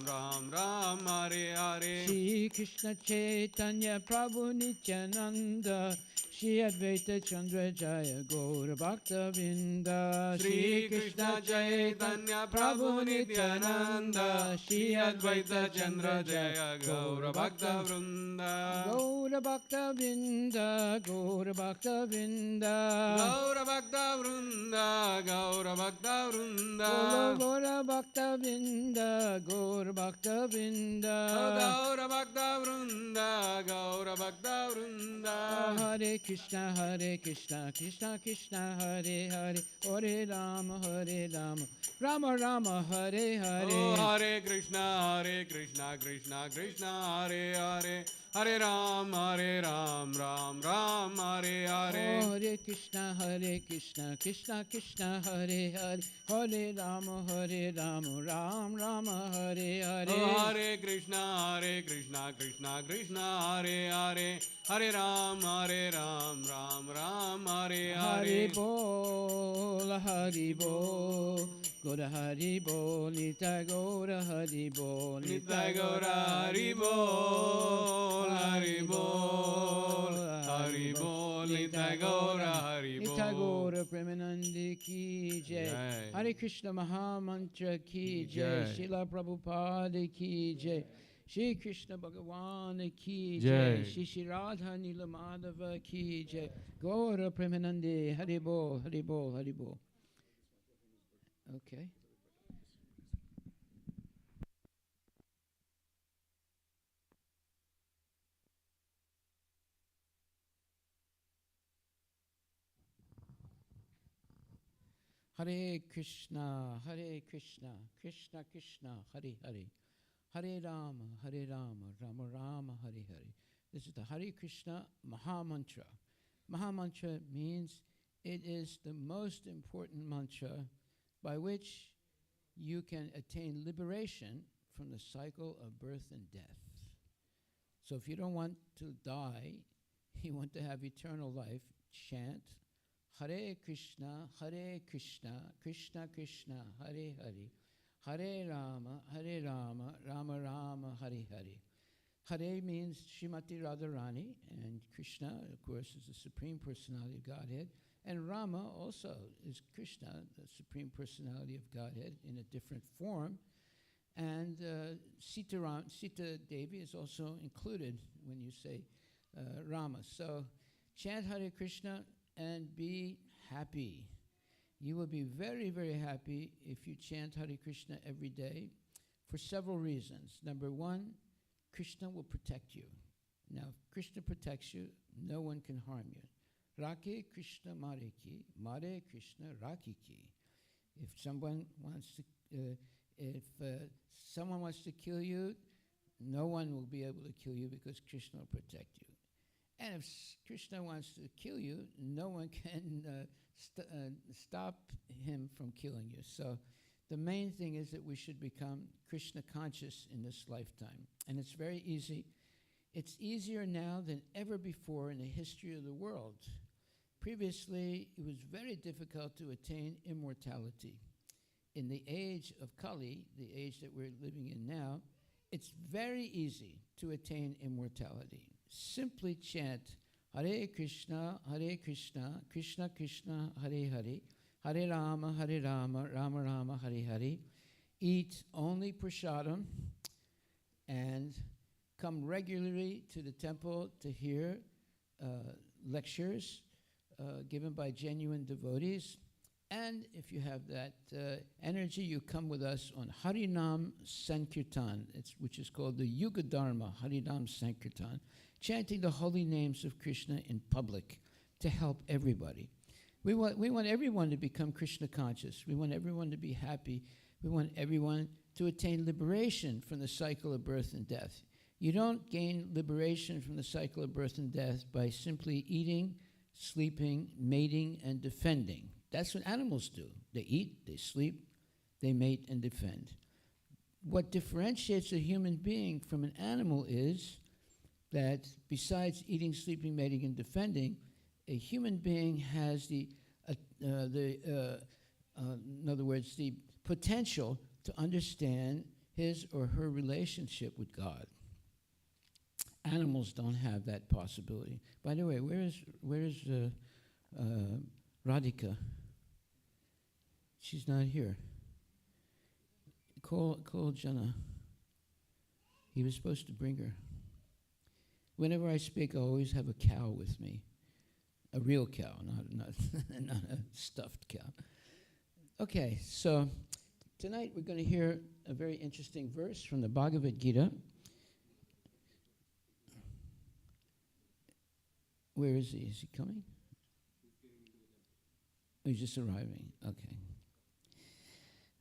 Ram Ram Hare Hare. Shri Krishna Chaitanya Prabhu Nityananda Shri Advaita Chandra Jaya Gaura Bhakta Vinda. Shri Krishna Chaitanya Prabhu Nityananda Shri Advaita Chandra Jaya Gaura Bhakta Vrinda. Gaura Bhakta Vinda, Gaura Bhakta Vinda. Gaura Bhakta Vrinda, Gaura Bhakta Vrinda. Gaura Bhakta Vinda, Gaura Bhakta Vinda. Gaura Bhakta Vrinda, Gaura Bhakta Vrinda. Hare Krishna, Krishna Krishna, Hare Hare, Hare Rama, Rama Rama, Hare Hare. Oh, Hare Krishna, Krishna Krishna, Hare Hare, Hare Ram, Ram Ram, Hare Hare. Oh, Hare Krishna, Krishna Krishna, Hare Hare, Hare Rama, Ram Rama, Hare Hare. Oh, Hare Krishna, Krishna Krishna, Hare Hare, Hare Ram, Ram Ram, Hare Hare. Hari Bol, Gora Hari Bol, Nita Gora Hari Bol, Nitya Gaura Hari Bol, Hari Bol, Hari Bol, Nitya Gaura Hari Bol. Nita Gora Premanandi Ki Jai, Jai. Hare Krishna Maha Mantra Ki Jai, Jai. Srila Prabhupada Ki Jai, Shri Krishna Bhagavan Ki Jai. Jai, Shri Radha Nila Madhava Ki Jai, Gora Premanandi, Hari Bol, Hari Bol, Hari Bol. Okay. Hare Krishna, Krishna Krishna, Hare Hare, Hare Rama, Rama Rama, Hare Hare. This is the Hare Krishna Maha Mantra. Maha Mantra means it is the most important mantra by which you can attain liberation from the cycle of birth and death. So if you don't want to die, you want to have eternal life, chant Hare Krishna, Krishna Krishna, Hare Hare, Hare Rama, Rama Rama, Hare Hare. Hare means Srimati Radharani, and Krishna, of course, is the Supreme Personality of Godhead. And Rama also is Krishna, the Supreme Personality of Godhead, in a different form. And Sita Devi is also included when you say Rama. So chant Hare Krishna and be happy. You will be very, very happy if you chant Hare Krishna every day for several reasons. Number one, Krishna will protect you. Now, if Krishna protects you, no one can harm you. Rake Krishna Mare Ki, Mare Krishna Raki Ki. If someone wants to kill you, no one will be able to kill you because Krishna will protect you. And if Krishna wants to kill you, no one can stop him from killing you. So the main thing is that we should become Krishna conscious in this lifetime. And it's very easy. It's easier now than ever before in the history of the world. Previously, it was very difficult to attain immortality. In the age of Kali, the age that we're living in now, it's very easy to attain immortality. Simply chant Hare Krishna, Krishna Krishna, Hare Hare, Hare Rama, Rama Rama, Hare Hare. Eat only prasadam and come regularly to the temple to hear lectures given by genuine devotees. And if you have that energy, you come with us on Harinam Sankirtan, which is called the Yuga Dharma Harinam Sankirtan, chanting the holy names of Krishna in public to help everybody. We want everyone to become Krishna conscious. We want everyone to be happy. We want everyone to attain liberation from the cycle of birth and death. You don't gain liberation from the cycle of birth and death by simply eating, sleeping, mating, and defending. That's what animals do. They eat, they sleep, they mate, and defend. What differentiates a human being from an animal is that besides eating, sleeping, mating, and defending, a human being has in other words, the potential to understand his or her relationship with God. Animals don't have that possibility. By the way, where is Radhika? She's not here. Call Jana. He was supposed to bring her. Whenever I speak, I always have a cow with me. A real cow, not a stuffed cow. Okay, so tonight we're going to hear a very interesting verse from the Bhagavad Gita. Where is he? Is he coming? Oh, he's just arriving. Okay.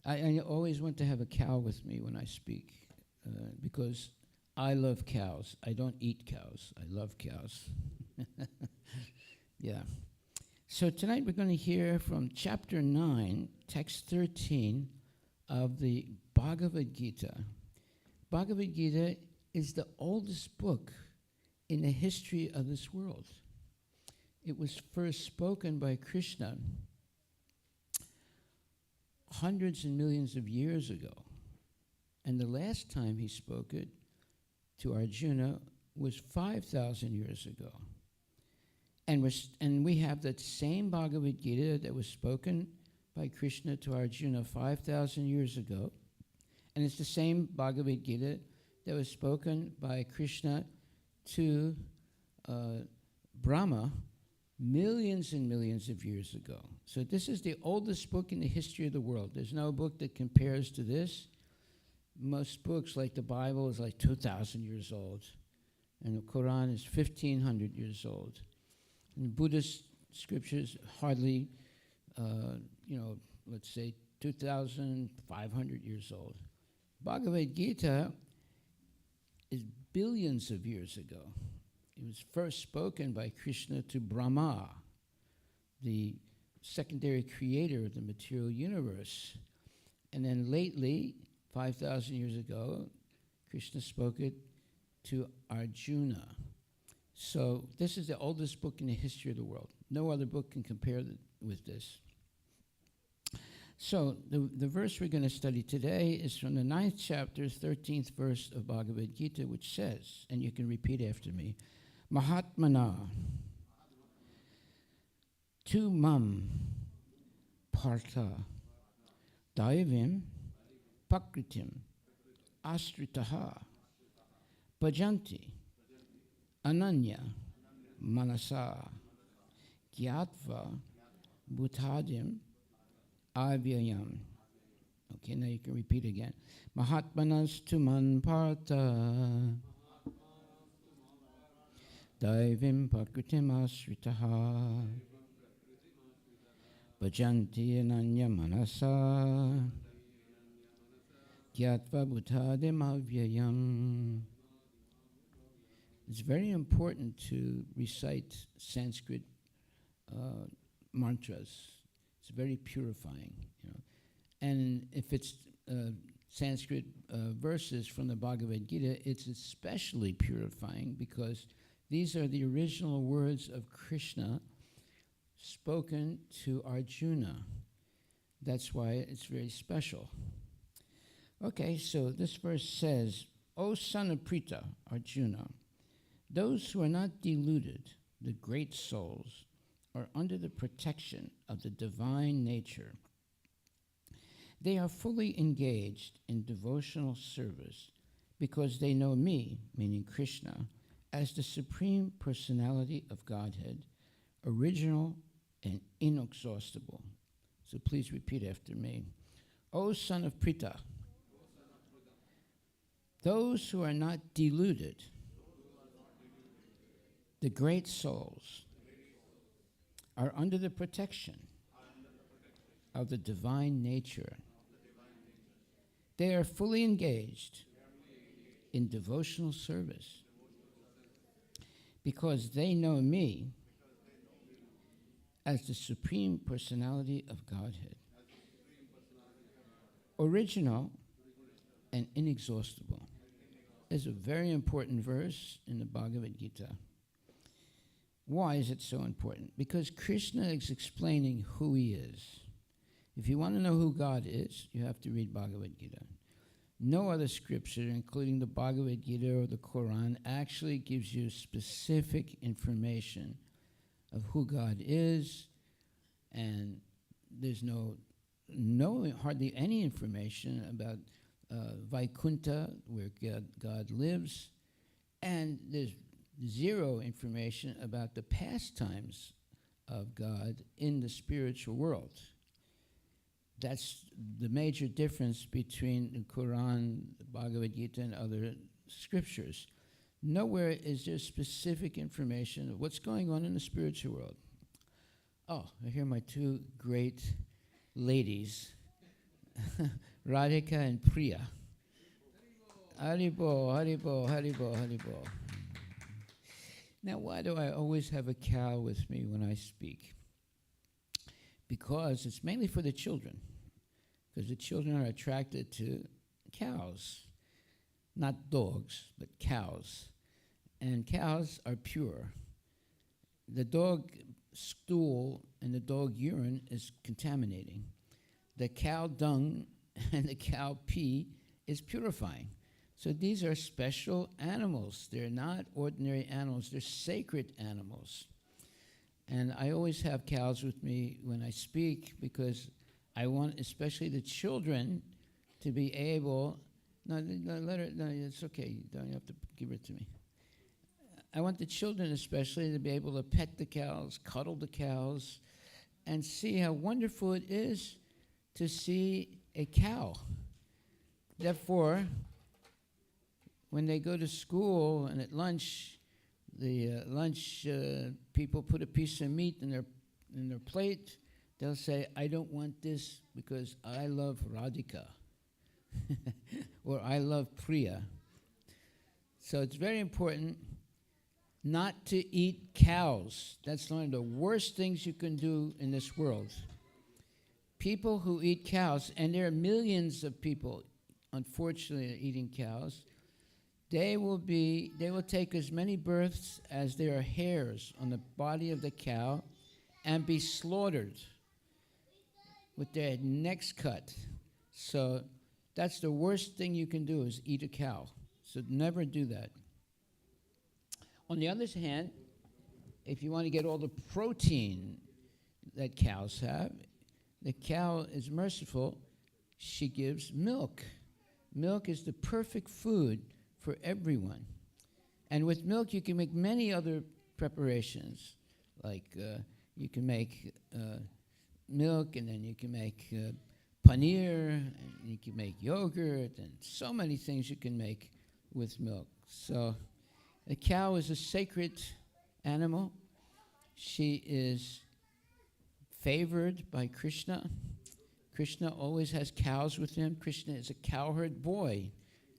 I always want to have a cow with me when I speak because I love cows. I don't eat cows. I love cows. Yeah. So tonight we're going to hear from chapter 9, text 13 of the Bhagavad Gita. Bhagavad Gita is the oldest book in the history of this world. It was first spoken by Krishna hundreds and millions of years ago. And the last time he spoke it to Arjuna was 5,000 years ago. And we have that same Bhagavad Gita that was spoken by Krishna to Arjuna 5,000 years ago. And it's the same Bhagavad Gita that was spoken by Krishna to Brahma millions and millions of years ago. So this is the oldest book in the history of the world. There's no book that compares to this. Most books, like the Bible, is like 2,000 years old. And the Quran is 1,500 years old. And Buddhist scriptures hardly, let's say 2,500 years old. Bhagavad Gita is billions of years ago. It was first spoken by Krishna to Brahma, the secondary creator of the material universe. And then lately, 5,000 years ago, Krishna spoke it to Arjuna. So this is the oldest book in the history of the world. No other book can compare with this. So the verse we're going to study today is from the 9th chapter, 13th verse of Bhagavad Gita, which says, and you can repeat after me, Mahatmana tu mam partha daivim pakritim astritaha bhajanti ananya manasa gyatva bhutadim avyayam. Okay, now you can repeat again. Mahatmanas tuman partha daivim prakritim asritaha bhajanti ananya manasa gyatva bhutadim avyayam. It's very important to recite Sanskrit mantras. It's very purifying, And if it's Sanskrit verses from the Bhagavad Gita, it's especially purifying because these are the original words of Krishna spoken to Arjuna. That's why it's very special. Okay, so this verse says, O son of Pritha, Arjuna, those who are not deluded, the great souls, are under the protection of the divine nature. They are fully engaged in devotional service because they know me, meaning Krishna, as the Supreme Personality of Godhead, original and inexhaustible. So please repeat after me. O son of Pritha, those who are not deluded, the great souls, are under the protection of the divine nature. They are fully engaged in devotional service because they know me as the Supreme Personality of Godhead, original and inexhaustible. It's a very important verse in the Bhagavad Gita. Why is it so important? Because Krishna is explaining who he is. If you want to know who God is, you have to read Bhagavad Gita. No other scripture, including the Bhagavad Gita or the Quran, actually gives you specific information of who God is, and there's hardly any information about Vaikuntha, where God lives, and there's zero information about the pastimes of God in the spiritual world. That's the major difference between the Quran, the Bhagavad Gita, and other scriptures. Nowhere is there specific information of what's going on in the spiritual world. Oh, I hear my two great ladies, Radhika and Priya. Haribo, Haribo, Haribo, Haribo. Now, why do I always have a cow with me when I speak? Because it's mainly for the children. Because the children are attracted to cows. Not dogs, but cows. And cows are pure. The dog stool and the dog urine is contaminating. The cow dung and the cow pee is purifying. So these are special animals. They're not ordinary animals. They're sacred animals. And I always have cows with me when I speak because I want especially the children to be able... No, it's okay. You don't have to give it to me. I want the children especially to be able to pet the cows, cuddle the cows, and see how wonderful it is to see a cow. Therefore, when they go to school and at lunch, the lunch people put a piece of meat in their plate, they'll say, "I don't want this because I love Radhika," or "I love Priya." So it's very important not to eat cows. That's one of the worst things you can do in this world. People who eat cows, and there are millions of people, unfortunately, eating cows, they will take as many births as there are hairs on the body of the cow and be slaughtered with their necks cut. So that's the worst thing you can do, is eat a cow. So never do that. On the other hand, if you want to get all the protein that cows have, the cow is merciful. She gives milk. Milk is the perfect food for everyone. And with milk, you can make many other preparations. Like you can make milk, and then you can make paneer, and you can make yogurt, and so many things you can make with milk. So the cow is a sacred animal. She is favored by Krishna. Krishna always has cows with him. Krishna is a cowherd boy.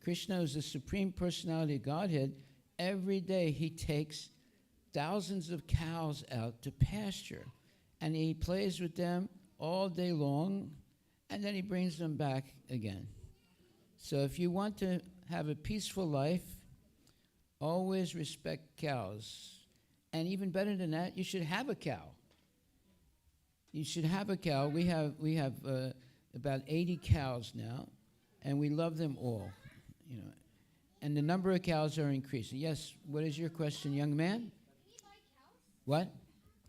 Krishna is the Supreme Personality of Godhead. Every day he takes thousands of cows out to pasture, and he plays with them all day long, and then he brings them back again. So if you want to have a peaceful life, always respect cows. And even better than that, you should have a cow. You should have a cow. We have about 80 cows now, and we love them all. You know, and the number of cows are increasing. Yes, what is your question, young man? Can you buy cows? What?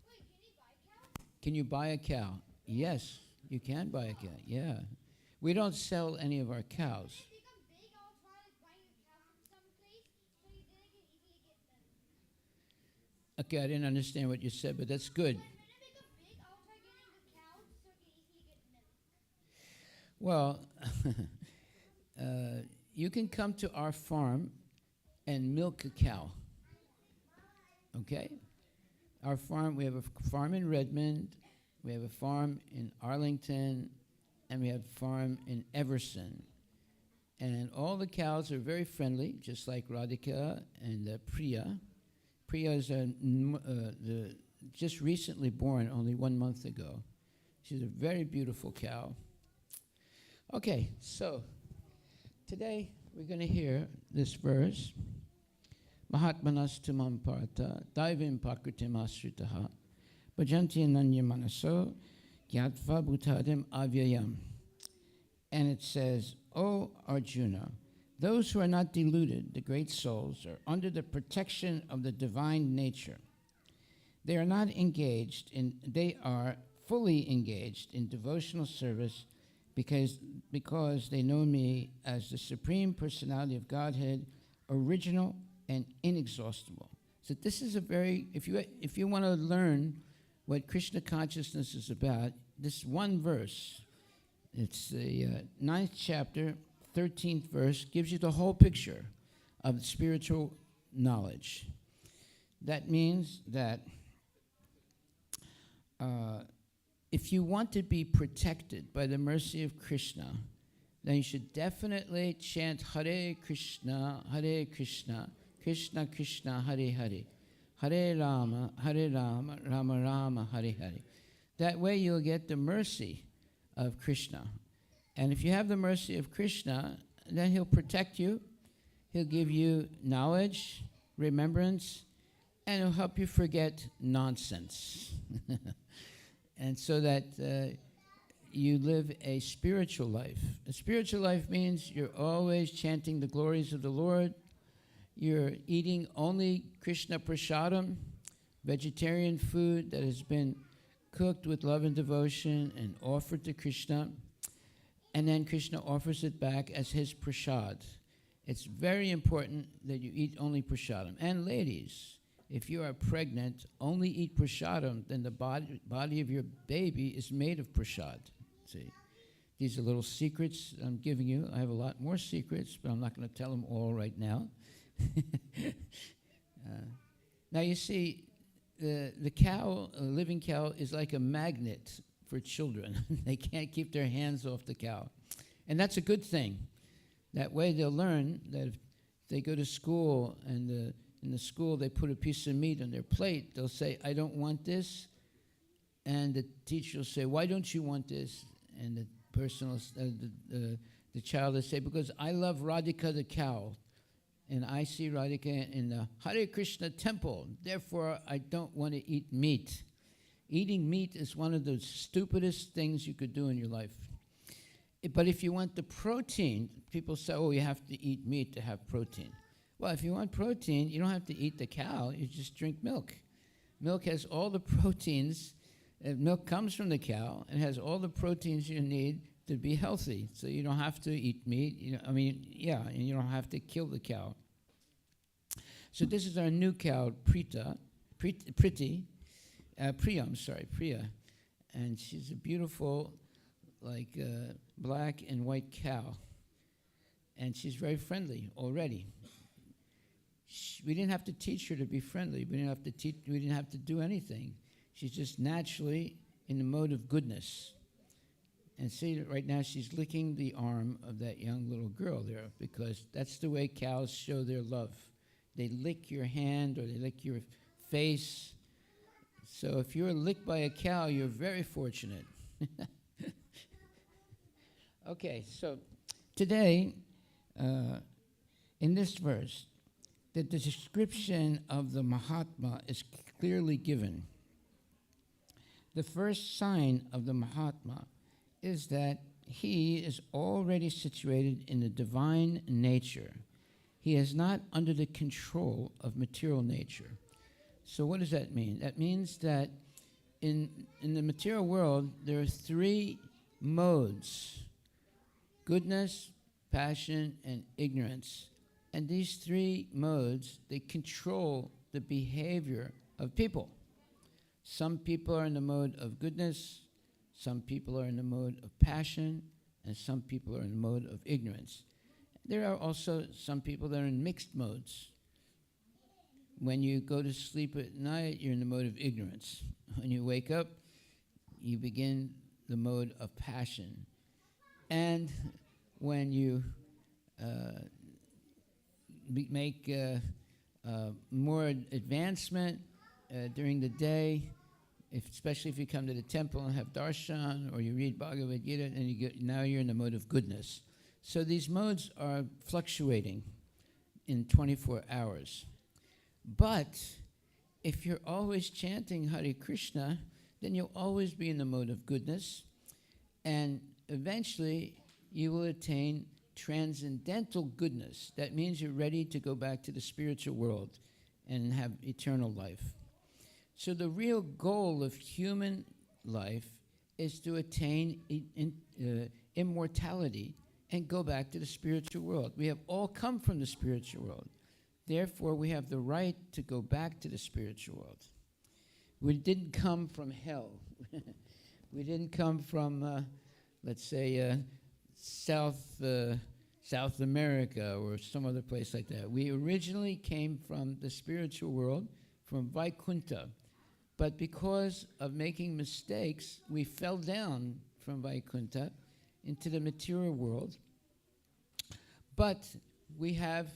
Wait, Can you buy a cow? Yes, you can buy a cow. Yeah. We don't sell any of our cows. If they become big, I'll try to buy a cow from some place so you can easily get them. Okay, I didn't understand what you said, but that's good. When they become big, I'll try getting the cows so you can easily get milk. Well, you can come to our farm and milk a cow. Okay? Our farm, we have a farm in Redmond, we have a farm in Arlington, and we have a farm in Everson. And all the cows are very friendly, just like Radhika and Priya. Priya is just recently born, only 1 month ago. She's a very beautiful cow. Okay, so today we're going to hear this verse. Mahatmanas tumam parata daivim pakritim asritaha bhajanti ananya manaso gyatva bhutadem avyayam. And it says, O Arjuna, those who are not deluded, the great souls, are under the protection of the divine nature. They are fully engaged in devotional service because they know me as the Supreme Personality of Godhead, original and inexhaustible. So this is if you want to learn what Krishna consciousness is about, this one verse, it's the 9th chapter, 13th verse, gives you the whole picture of spiritual knowledge. That means that if you want to be protected by the mercy of Krishna, then you should definitely chant Hare Krishna, Krishna Krishna, Hare Hare, Hare Rama, Rama Rama, Hare Hare. That way you'll get the mercy of Krishna. And if you have the mercy of Krishna, then he'll protect you, he'll give you knowledge, remembrance, and he'll help you forget nonsense. And so that you live a spiritual life. A spiritual life means you're always chanting the glories of the Lord. You're eating only Krishna prasadam, vegetarian food that has been cooked with love and devotion and offered to Krishna. And then Krishna offers it back as his prasad. It's very important that you eat only prasadam. And ladies, if you are pregnant, only eat prasadam, then the body of your baby is made of prasad. See, these are little secrets I'm giving you. I have a lot more secrets, but I'm not going to tell them all right now. Now you see, the cow, a living cow, is like a magnet for children. They can't keep their hands off the cow. And that's a good thing. That way they'll learn that if they go to school and in the school they put a piece of meat on their plate, they'll say, I don't want this. And the teacher will say, why don't you want this? And the person will, the child will say, because I love Radhika the cow. And I see Radhika in the Hare Krishna temple. Therefore, I don't want to eat meat. Eating meat is one of the stupidest things you could do in your life. But if you want the protein, people say, oh, you have to eat meat to have protein. Well, if you want protein, you don't have to eat the cow. You just drink milk. Milk has all the proteins. Milk comes from the cow and has all the proteins you need to be healthy. So you don't have to eat meat. And you don't have to kill the cow. So this is our new cow, Priya. And she's a beautiful, black and white cow. And she's very friendly already. We didn't have to teach her to be friendly. We didn't have to do anything. She's just naturally in the mode of goodness. And see, right now she's licking the arm of that young little girl there, because that's the way cows show their love. They lick your hand or they lick your face. So if you're licked by a cow, you're very fortunate. Okay, so today, in this verse, the description of the Mahatma is clearly given. The first sign of the Mahatma is that he is already situated in the divine nature. He is not under the control of material nature. So what does that mean? That means that in the material world, there are three modes: goodness, passion, and ignorance. And these three modes, they control the behavior of people. Some people are in the mode of goodness, some people are in the mode of passion, and some people are in the mode of ignorance. There are also some people that are in mixed modes. When you go to sleep at night, you're in the mode of ignorance. When you wake up, you begin the mode of passion. And when you make more advancement during the day, especially if you come to the temple and have darshan, or you read Bhagavad Gita, and now you're in the mode of goodness. So these modes are fluctuating in 24 hours. But if you're always chanting Hare Krishna, then you'll always be in the mode of goodness, and eventually you will attain transcendental goodness. That means you're ready to go back to the spiritual world and have eternal life. So the real goal of human life is to attain immortality and go back to the spiritual world. We have all come from the spiritual world. Therefore, we have the right to go back to the spiritual world. We didn't come from hell. We didn't come from, let's say, South America or some other place like that. We originally came from the spiritual world, from Vaikuntha. But because of making mistakes, we fell down from Vaikuntha into the material world. But we have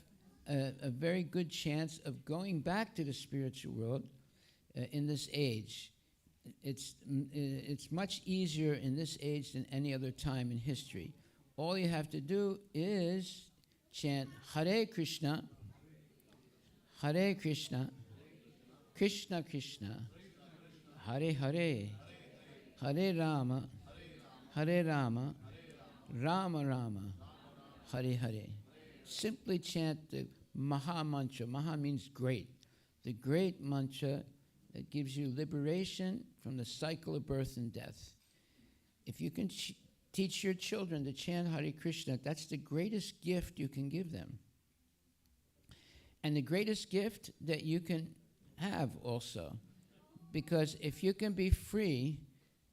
a very good chance of going back to the spiritual world in this age. It's much easier in this age than any other time in history. All you have to do is chant Hare Krishna, Hare Krishna, Krishna Krishna, Hare Hare, Hare Rama, Hare Rama, Rama Rama, Hare Hare. Simply chant the Maha Mantra. Maha means great. The great mantra that gives you liberation from the cycle of birth and death. If you can teach your children to chant Hare Krishna, that's the greatest gift you can give them. And the greatest gift that you can have also. Because if you can be free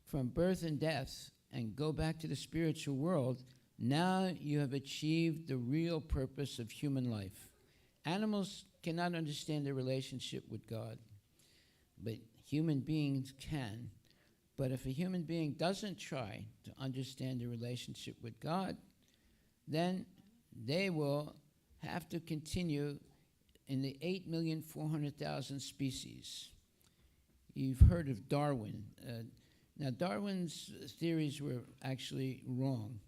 from birth and death and go back to the spiritual world, now you have achieved the real purpose of human life. Animals cannot understand their relationship with God, but human beings can. But if a human being doesn't try to understand the relationship with God, then they will have to continue in the 8,400,000 species. You've heard of Darwin. Now, Darwin's theories were actually wrong.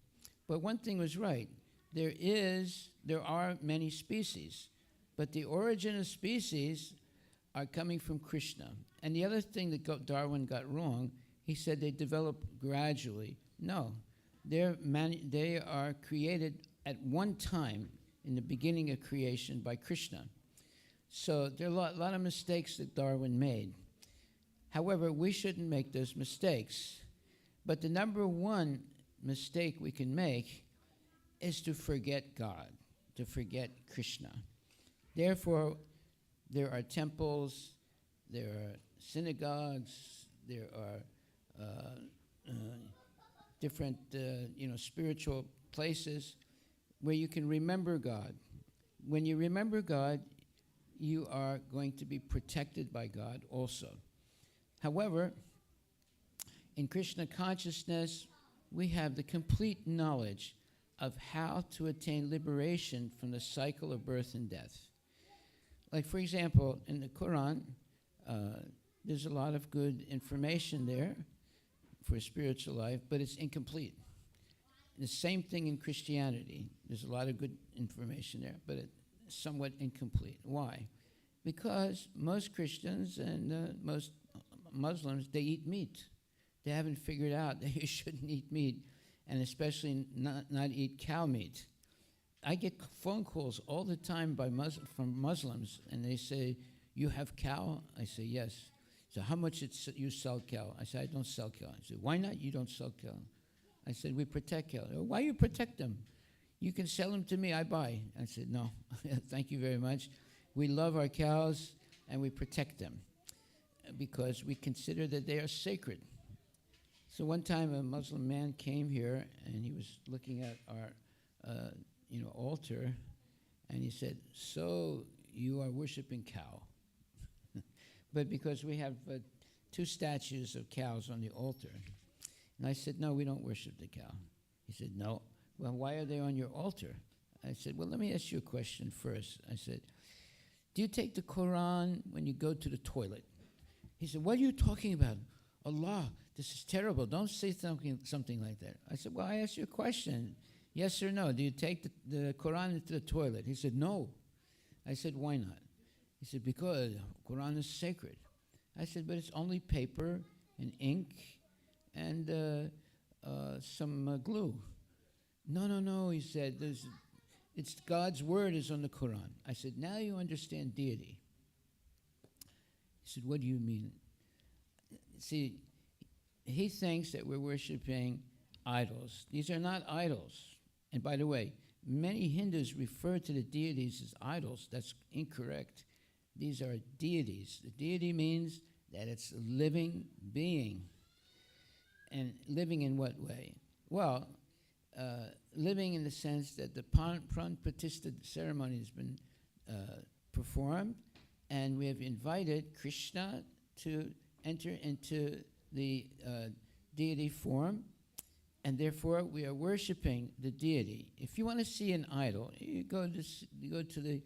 But one thing was right. There are many species, but the origin of species are coming from Krishna. And the other thing that Darwin got wrong, he said they develop gradually. No, they are created at one time in the beginning of creation by Krishna. So there are a lot of mistakes that Darwin made. However, we shouldn't make those mistakes. But the number one mistake we can make is to forget God, to forget Krishna. Therefore, there are temples, there are synagogues, there are different spiritual places where you can remember God. When you remember God, you are going to be protected by God also. However, in Krishna consciousness, we have the complete knowledge of how to attain liberation from the cycle of birth and death. Like, for example, in the Quran, there's a lot of good information there for spiritual life, but it's incomplete. The same thing in Christianity. There's a lot of good information there, but it's somewhat incomplete. Why? Because most Christians and most Muslims, they eat meat. They haven't figured out that you shouldn't eat meat, and especially not eat cow meat. I get phone calls all the time from Muslims, and they say, "You have cow?" I say, "Yes." So how much you sell cow? I said, "I don't sell cow." I said, "Why not? You don't sell cow." I said, "We protect cow." "Why you protect them? You can sell them to me, I buy." I said, "No, thank you very much. We love our cows, and we protect them because we consider that they are sacred." So one time a Muslim man came here, and he was looking at our altar, and he said, "So you are worshiping cow?" But because we have 2 statues of cows on the altar. And I said, "No, we don't worship the cow." He said, "No." "Well, why are they on your altar?" I said, "Well, let me ask you a question first." I said, "Do you take the Quran when you go to the toilet?" He said, "What are you talking about? Allah, this is terrible. Don't say something like that." I said, "Well, I asked you a question. Yes or no? Do you take the Quran into the toilet?" He said, "No." I said, "Why not?" He said, "Because Quran is sacred." I said, "But it's only paper and ink and some glue. No, he said, it's God's word is on the Quran. I said, now you understand deity. He said, what do you mean? See, he thinks that we're worshiping idols. These are not idols. And by the way, many Hindus refer to the deities as idols. That's incorrect. These are deities. The deity means that it's a living being. And living in what way? Well, living in the sense that the Pran Pratishtha ceremony has been performed, and we have invited Krishna to enter into the deity form, and therefore we are worshiping the deity. If you want to see an idol, you go to the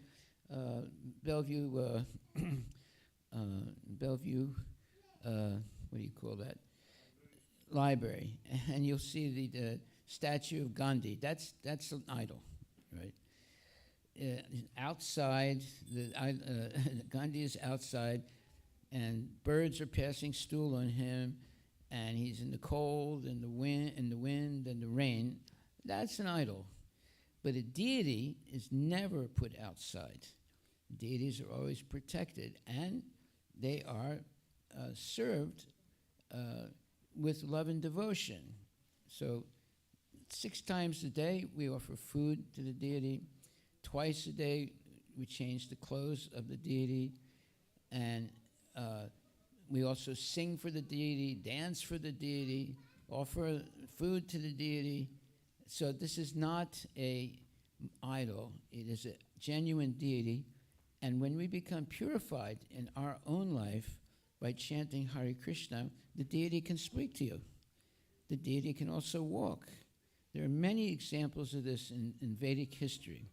Bellevue, what do you call that? Library, and you'll see the statue of Gandhi. That's an idol, right? Outside, Gandhi is outside, and birds are passing stool on him, and he's in the cold and the wind and the rain. That's an idol. But a deity is never put outside. Deities are always protected, and they are served with love and devotion. So 6 times a day we offer food to the deity. Twice a day we change the clothes of the deity, and we also sing for the deity, dance for the deity, offer food to the deity. So this is not an idol. It is a genuine deity. And when we become purified in our own life by chanting Hare Krishna, the deity can speak to you. The deity can also walk. There are many examples of this in Vedic history.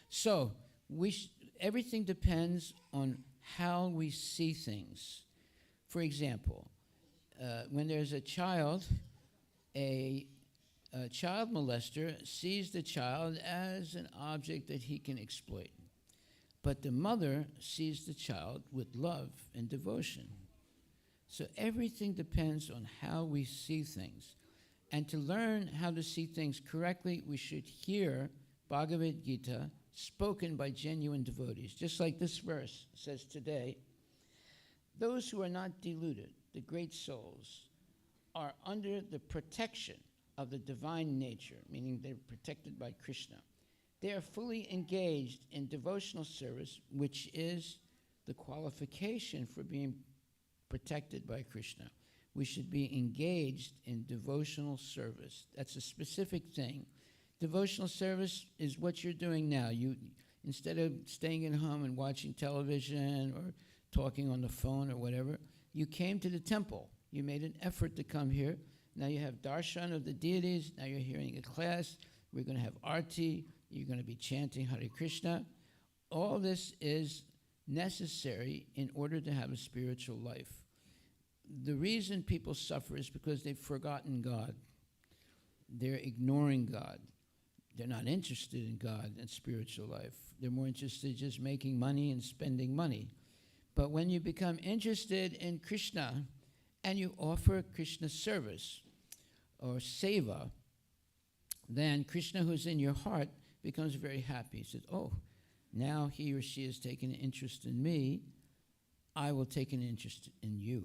So everything depends on how we see things. For example, when there's a child molester sees the child as an object that he can exploit. But the mother sees the child with love and devotion. So everything depends on how we see things. And to learn how to see things correctly, we should hear Bhagavad Gita spoken by genuine devotees. Just like this verse says today, those who are not deluded, the great souls, are under the protection of the divine nature, meaning they're protected by Krishna. They are fully engaged in devotional service, which is the qualification for being protected by Krishna. We should be engaged in devotional service. That's a specific thing. Devotional service is what you're doing now. You, instead of staying at home and watching television or talking on the phone or whatever, you came to the temple. You made an effort to come here. Now you have darshan of the deities. Now you're hearing a class. We're going to have arti. You're going to be chanting Hare Krishna. All this is necessary in order to have a spiritual life. The reason people suffer is because they've forgotten God. They're ignoring God. They're not interested in God and spiritual life. They're more interested in just making money and spending money. But when you become interested in Krishna and you offer Krishna service or seva, then Krishna, who's in your heart, becomes very happy. He says, oh, now he or she has taken an interest in me. I will take an interest in you.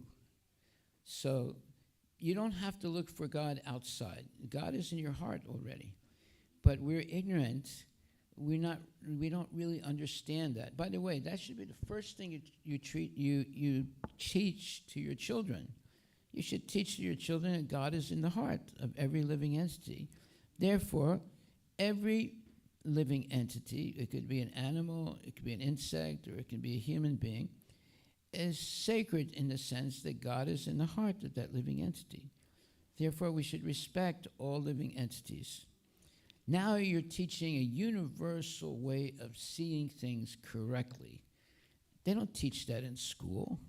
So you don't have to look for God outside. God is in your heart already. But we're ignorant. We don't really understand that. By the way, that should be the first thing you teach to your children. You should teach to your children that God is in the heart of every living entity. Therefore, every living entity, it could be an animal, it could be an insect, or it can be a human being, is sacred in the sense that God is in the heart of that living entity. Therefore, we should respect all living entities. Now you're teaching a universal way of seeing things correctly. They don't teach that in school.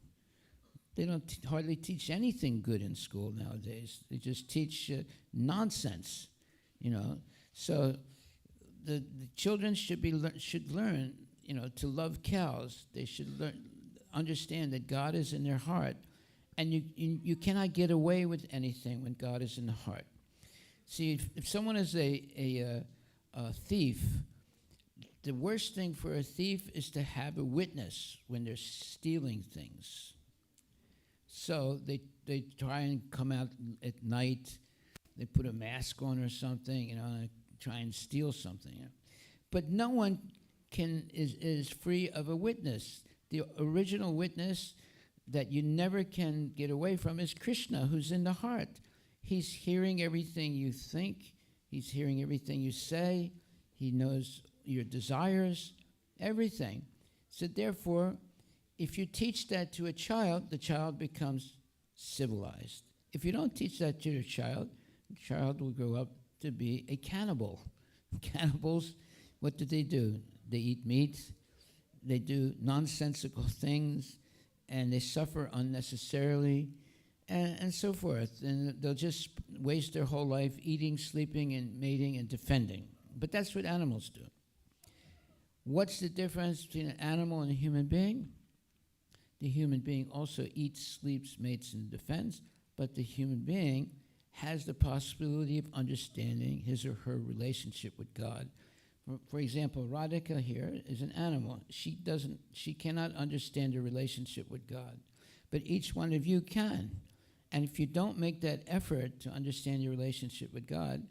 They don't hardly teach anything good in school nowadays. They just teach nonsense, you know. So the children should learn, you know, to love cows. They should understand that God is in their heart, and you cannot get away with anything when God is in the heart. See, if someone is a thief, the worst thing for a thief is to have a witness when they're stealing things. So they try and come out at night. They put a mask on or something, and try and steal something. But no one is free of a witness. The original witness that you never can get away from is Krishna, who's in the heart. He's hearing everything you think. He's hearing everything you say. He knows your desires, everything. So therefore, if you teach that to a child, the child becomes civilized. If you don't teach that to your child, the child will grow up to be a cannibal. Cannibals, what do? They eat meat, they do nonsensical things, and they suffer unnecessarily, and so forth. And they'll just waste their whole life eating, sleeping, and mating and defending. But that's what animals do. What's the difference between an animal and a human being? The human being also eats, sleeps, mates, and defends, but the human being has the possibility of understanding his or her relationship with God. For example, Radhika here is an animal. She cannot understand a relationship with God, but each one of you can. And if you don't make that effort to understand your relationship with God,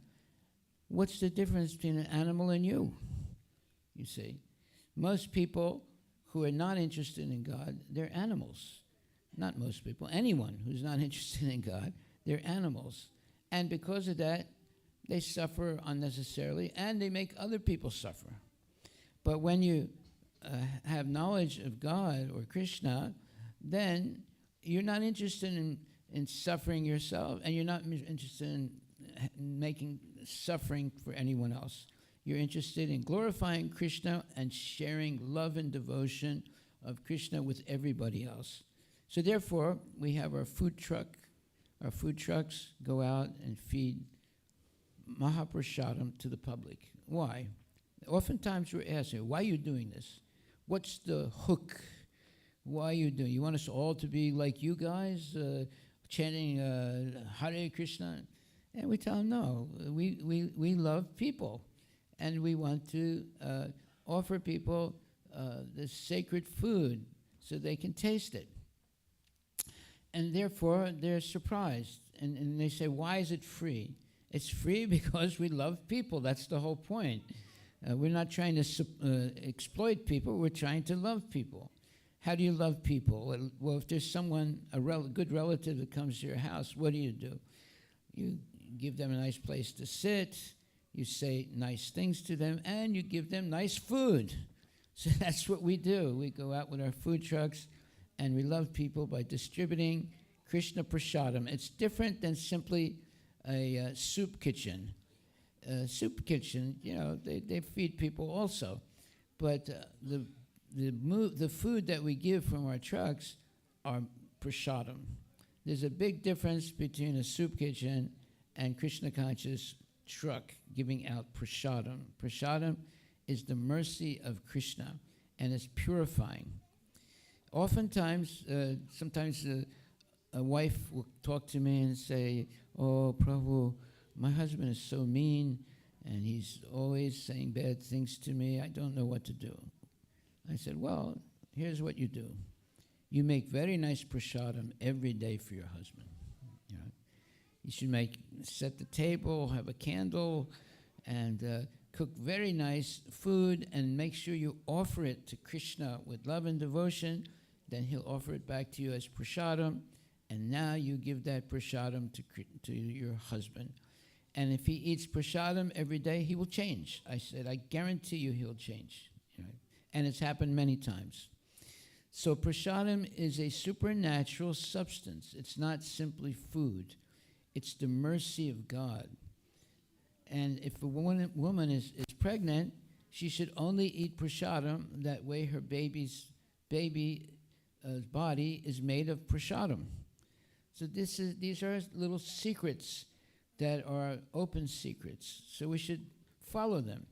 what's the difference between an animal and you? You see, most people who are not interested in God, they're animals. Not most people, anyone who's not interested in God, they're animals. And because of that, they suffer unnecessarily, and they make other people suffer. But when you have knowledge of God or Krishna, then you're not interested in suffering yourself, and you're not interested in making suffering for anyone else. You're interested in glorifying Krishna and sharing love and devotion of Krishna with everybody else. So therefore, we have our food truck. Our food trucks go out and feed Mahaprashadam to the public. Why? Oftentimes we're asking, why are you doing this? What's the hook? Why are you doing it? You want us all to be like you guys, chanting Hare Krishna? And we tell them, no, we love people. And we want to offer people this sacred food so they can taste it. And therefore, they're surprised. And they say, why is it free? It's free because we love people. That's the whole point. We're not trying to exploit people. We're trying to love people. How do you love people? Well, if there's someone, good relative that comes to your house, what do? You give them a nice place to sit. You say nice things to them, and you give them nice food. So that's what we do. We go out with our food trucks, and we love people by distributing Krishna Prasadam. It's different than simply a soup kitchen. Soup kitchen, they feed people also. But the food that we give from our trucks are prasadam. There's a big difference between a soup kitchen and Krishna conscious truck giving out prasadam. Prasadam is the mercy of Krishna, and it's purifying. Oftentimes, sometimes a wife will talk to me and say, "Oh, Prabhu, my husband is so mean, and he's always saying bad things to me. I don't know what to do." I said, well, here's what you do. You make very nice prasadam every day for your husband. You should set the table, have a candle, and cook very nice food, and make sure you offer it to Krishna with love and devotion. Then he'll offer it back to you as prasadam, and now you give that prasadam to your husband. And if he eats prasadam every day, he will change. I said, I guarantee you he'll change. And it's happened many times. So prasadam is a supernatural substance. It's not simply food. It's the mercy of God. And if a woman is pregnant, she should only eat prasadam. That way her baby's body is made of prasadam. So these are little secrets that are open secrets. So we should follow them.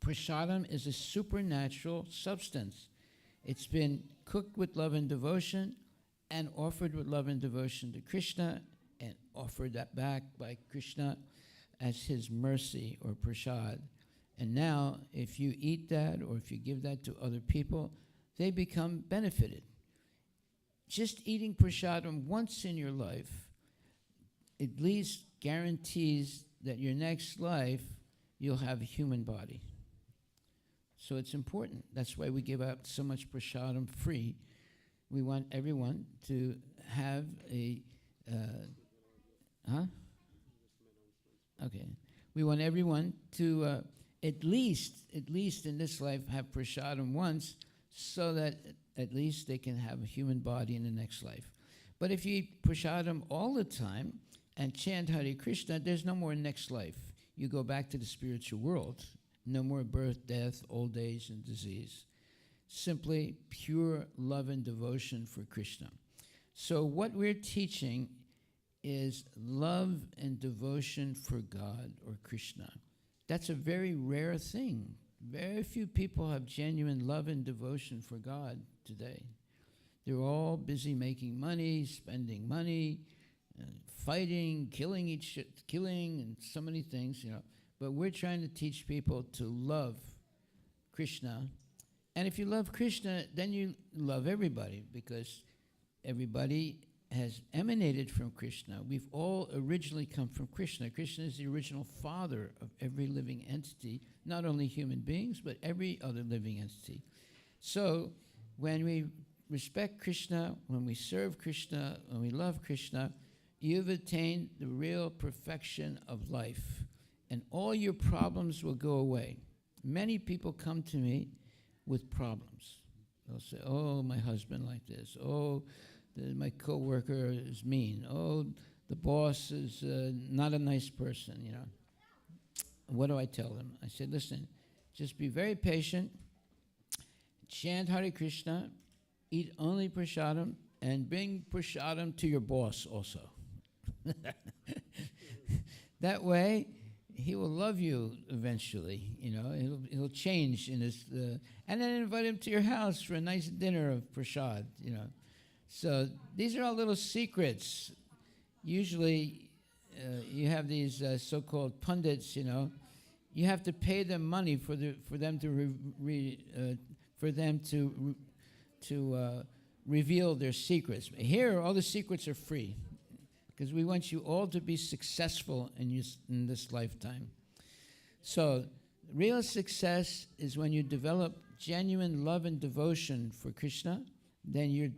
Prasadam is a supernatural substance. It's been cooked with love and devotion and offered with love and devotion to Krishna and offered that back by Krishna as his mercy or prasad. And now, if you eat that or if you give that to other people, they become benefited. Just eating prasadam once in your life at least guarantees that your next life you'll have a human body. So it's important. That's why we give out so much prasadam free. We want everyone to have a, Okay. We want everyone to at least in this life have prasadam once, so that at least they can have a human body in the next life. But if you eat prasadam all the time and chant Hare Krishna, there's no more next life. You go back to the spiritual world. No more birth, death, old age, and disease. Simply pure love and devotion for Krishna. So what we're teaching is love and devotion for God or Krishna. That's a very rare thing. Very few people have genuine love and devotion for God today. They're all busy making money, spending money, fighting, killing, and so many things, But we're trying to teach people to love Krishna. And if you love Krishna, then you love everybody, because everybody has emanated from Krishna. We've all originally come from Krishna. Krishna is the original father of every living entity, not only human beings, but every other living entity. So when we respect Krishna, when we serve Krishna, when we love Krishna, you've attained the real perfection of life, and all your problems will go away. Many people come to me with problems. They'll say, oh, my husband like this. Oh, my coworker is mean. Oh, the boss is not a nice person, What do I tell them? I said, listen, just be very patient, chant Hare Krishna, eat only prasadam, and bring prasadam to your boss also. That way, he will love you eventually, He'll change in his, and then invite him to your house for a nice dinner of prasad, So these are all little secrets. Usually, you have these so-called pundits, You have to pay them money for them to reveal their secrets. Here, all the secrets are free, because we want you all to be successful in this lifetime. So, real success is when you develop genuine love and devotion for Krishna, then you're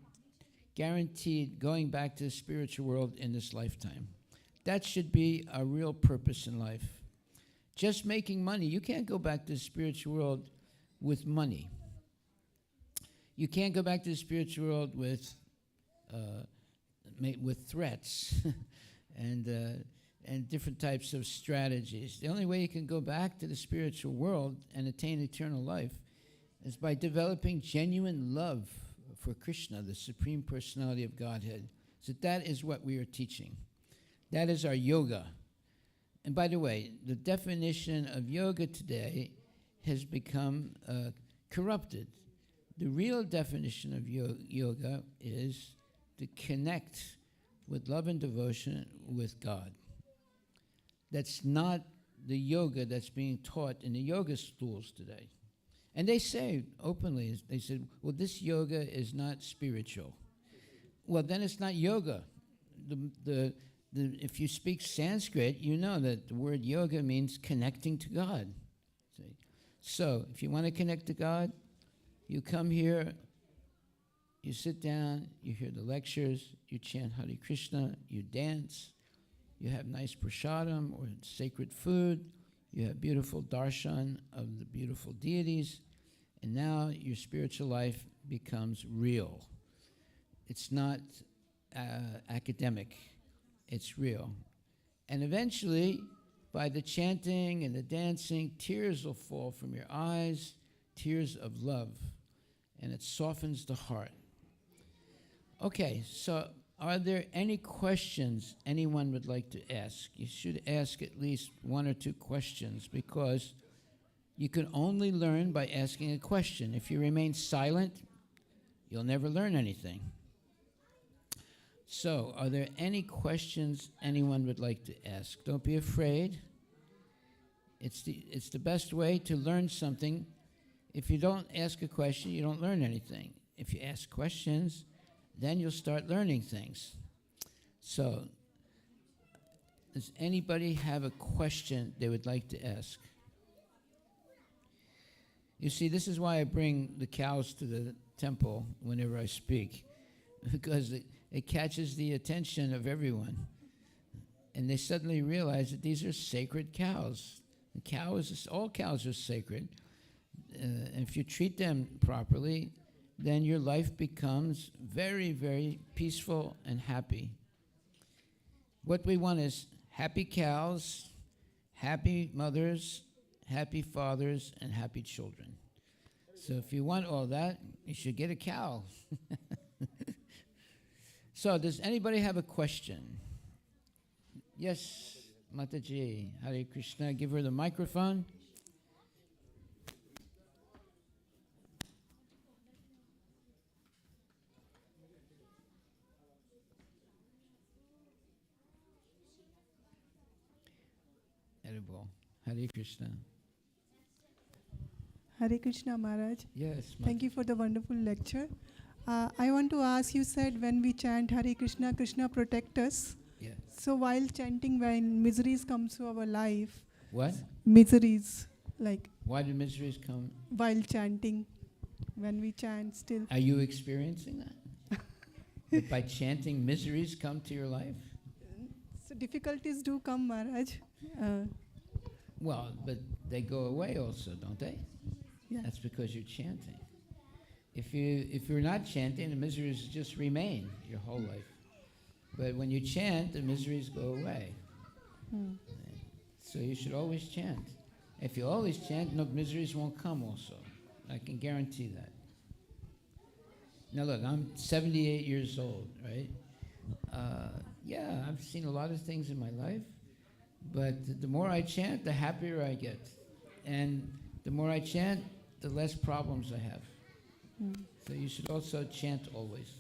guaranteed going back to the spiritual world in this lifetime. That should be our real purpose in life. Just making money, you can't go back to the spiritual world with money. You can't go back to the spiritual world with threats and different types of strategies. The only way you can go back to the spiritual world and attain eternal life is by developing genuine love for Krishna, the Supreme Personality of Godhead. So that is what we are teaching. That is our yoga. And by the way, the definition of yoga today has become corrupted. The real definition of yoga is to connect with love and devotion with God. That's not the yoga that's being taught in the yoga schools today. And they say openly, they said, well, this yoga is not spiritual. Well, then it's not yoga. If you speak Sanskrit, you know that the word yoga means connecting to God. See? So if you want to connect to God, you come here, you sit down, you hear the lectures, you chant Hare Krishna, you dance, you have nice prasadam or sacred food, you have beautiful darshan of the beautiful deities, and now your spiritual life becomes real. It's not academic, it's real. And eventually, by the chanting and the dancing, tears will fall from your eyes, tears of love, and it softens the heart. Okay, so are there any questions anyone would like to ask? You should ask at least one or two questions, because you can only learn by asking a question. If you remain silent, you'll never learn anything. So, are there any questions anyone would like to ask? Don't be afraid. It's the best way to learn something. If you don't ask a question, you don't learn anything. If you ask questions, then you'll start learning things. So, does anybody have a question they would like to ask? You see, this is why I bring the cows to the temple whenever I speak, because it catches the attention of everyone. And they suddenly realize that these are sacred cows. All cows are sacred. And if you treat them properly, then your life becomes very, very peaceful and happy. What we want is happy cows, happy mothers, happy fathers, and happy children. So if you want all that, you should get a cow. So does anybody have a question? Yes, Mataji, Hare Krishna. Give her the microphone. Edible. Hare Krishna. Hare Krishna Maharaj. Yes. Thank you for the wonderful lecture. I want to ask, you said when we chant Hare Krishna, Krishna protect us. Yeah. So while chanting, when miseries come to our life, What? miseries, like Why do miseries come? while chanting, when we chant still. Are you experiencing that? That by chanting, miseries come to your life? So difficulties do come, Maharaj. Well, but they go away also, don't they? Yeah. That's because you're chanting. If you're not chanting, the miseries just remain your whole life. But when you chant, the miseries go away. Hmm. So you should always chant. If you always chant, no miseries won't come also. I can guarantee that. Now look, I'm 78 years old, right? Yeah, I've seen a lot of things in my life, but the more I chant, the happier I get. And the more I chant, the less problems I have. Hmm. So you should also chant always.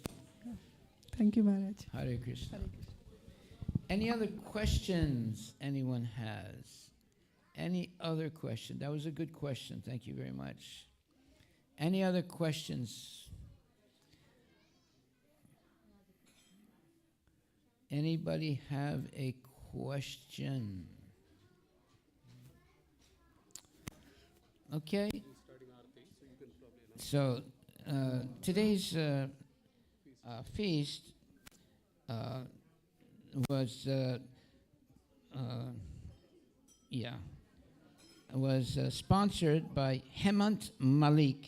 Thank you, Maharaj. Hare Krishna. Hare Krishna. Any other questions anyone has? Any other question? That was a good question. Thank you very much. Any other questions? Anybody have a question? Okay. So today's feast was sponsored by Hemant Malik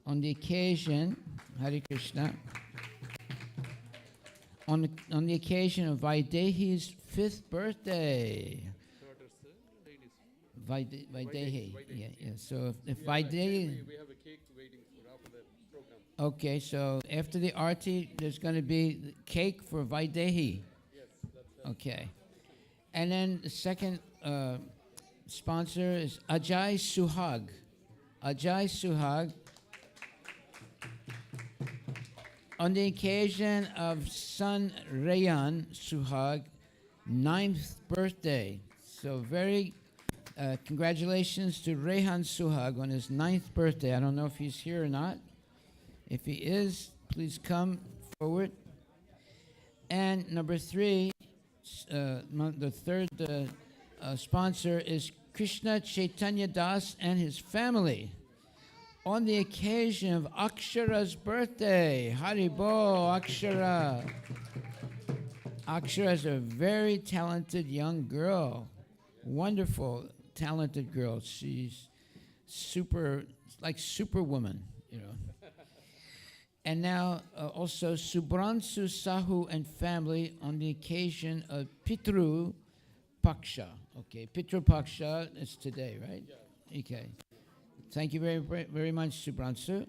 on the occasion, Hare Krishna, on the occasion of Vaidehi's 5th birthday. Vaidehi, yeah. So if Vaidehi, We have a cake waiting for after the program. okay, so after the arti, there's going to be cake for Vaidehi. Yes, that's Okay. And then the second sponsor is Ajay Suhag. Ajay Suhag, on the occasion of son Rayan Suhag, 9th birthday. So very congratulations to Rehan Suhag on his 9th birthday. I don't know if he's here or not. If he is, please come forward. And number 3, the third sponsor is Krishna Chaitanya Das and his family on the occasion of Akshara's birthday. Haribo, Akshara. Akshara is a very talented young girl. Wonderful, talented girl. She's like superwoman, you know. And now also Subransu Sahu and family on the occasion of Pitru Paksha. Okay, Pitru Paksha is today, right? Yeah. Okay. Thank you very, very much, Subransu.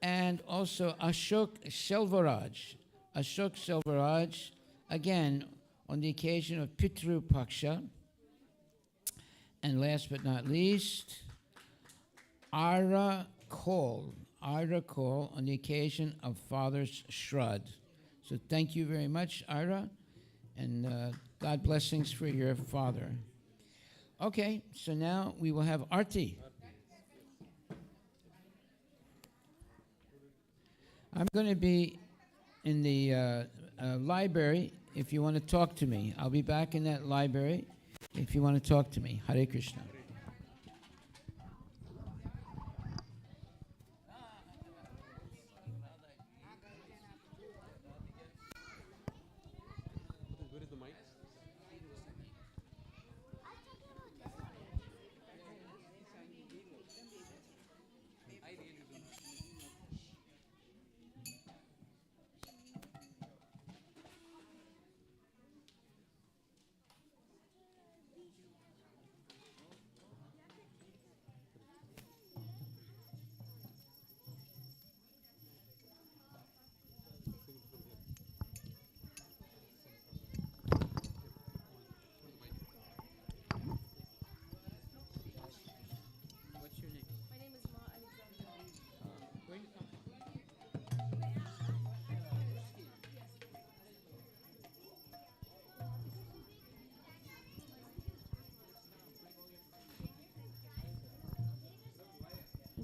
And also Ashok Selvaraj. Ashok Selvaraj, again, on the occasion of Pitru Paksha. And last but not least, Ara Kaul. Ira Cole on the occasion of Father's Shrad. So thank you very much, Ira, and God blessings for your father. Okay, so now we will have Arti. I'm going to be in the library if you want to talk to me. I'll be back in that library if you want to talk to me. Hare Krishna. Where is the mic?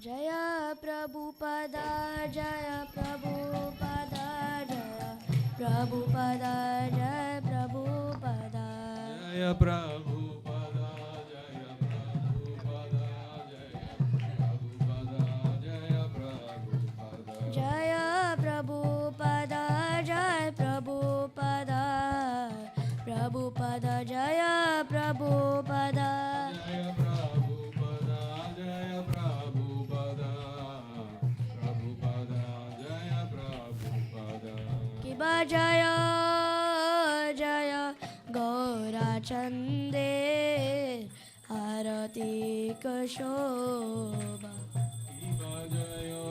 जय प्रभुपदा जय प्रभुपदा जय प्रभुपदा जय Prabhupada Jaya Prabhupada, Jaya Prabhupada, Jaya Prabhupada, Jaya Prabhupada. जय प्रभुपदा जय प्रभुपदा प्रभुपदा जय Prabhupada Jaya Prabhupada, Jaya Prabhupada, Prabhupada, Jaya Prabhupada. किबा जय जय गौरा चंदे आरती कशोभा Shiva Jayo,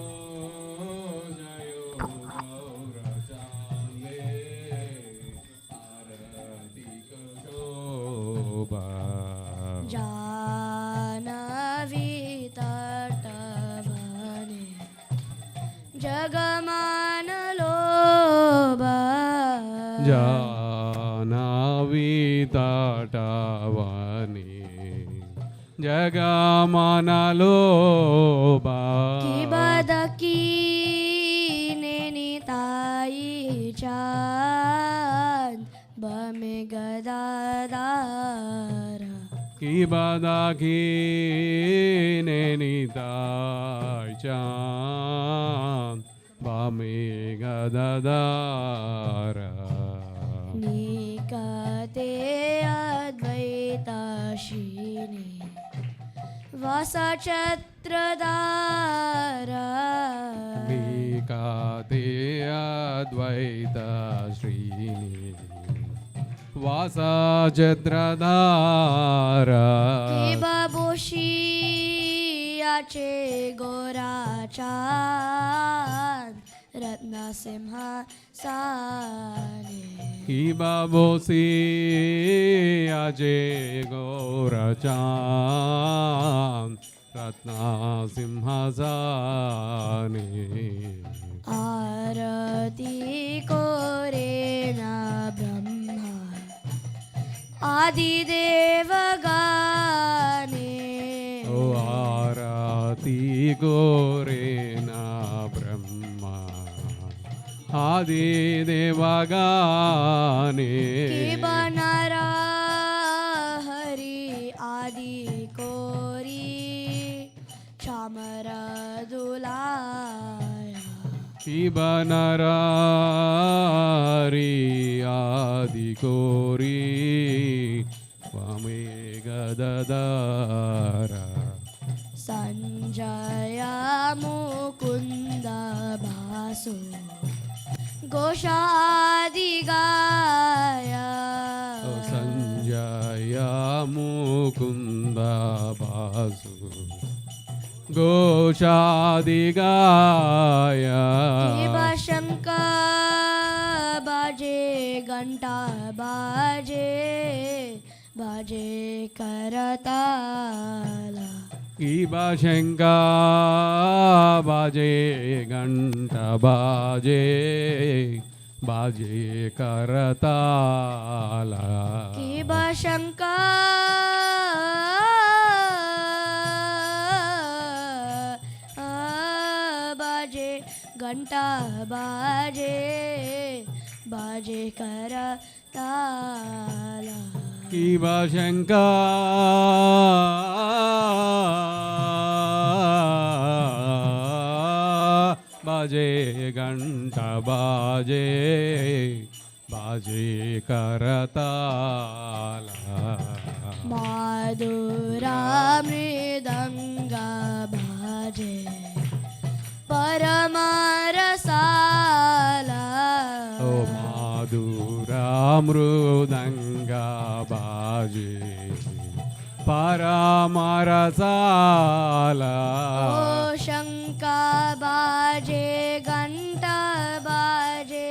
Jayo Gaura Chande, Arati Shobha. Janvi तटवने जगमान लोभा Janavi Tatavani Jagamanaloba की बदकी नेनिताई चांद बमे गदादारा Kibadaki Nenitai Chan Bami Gadadara निकते अद्वैताशिनी वासचत्रदारा Nikate Advaita Srini Vasa Jadradara की बाबोशी आचे गोरा चांद रत्न Sinhasane Kibabosi Aje Gorachan Ratna Simhasani आरती कोरे न ब्रह्मा आदिदेव गाने O Arati Gorena Brahma Adi Devagane की बनरा हरि आदि कोरी चामर दुलाया Shibanarari Adikori Swami Gadadara संजया मुकुंद भासु घोषादि गाया Sanjaya Mukunda Basu Goshadigaya Shiva Shankar बाजे घंटा बाजे बाजे Kartala Kiba Shanka Baje Ganta Baje Baje Karatala Shiva Shankar घंटा बाजे बाजे Kartala Kiba Shankar Baje Ganta Baje Baje Karatala madhura mridanga baje paramarasala Oh Madhura Mrudanga Baje Paramarasala Oh shanka baje घंटा baje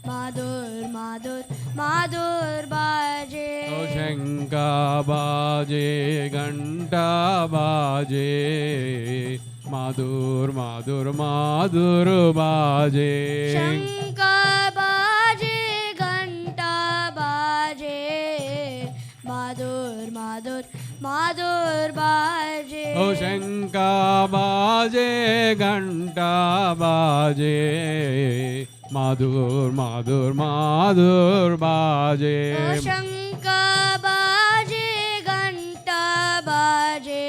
madhur madhur madhur baje Oh Shanka Baje Ganta Baje Madhur Madhur Madhur Baje शंका बाजे घंटा बाजे माधुर माधुर माधुर बाजे Oh Shanka Baje Ganta Baje Madhur Madhur Madhur Baje शंका बाजे घंटा बाजे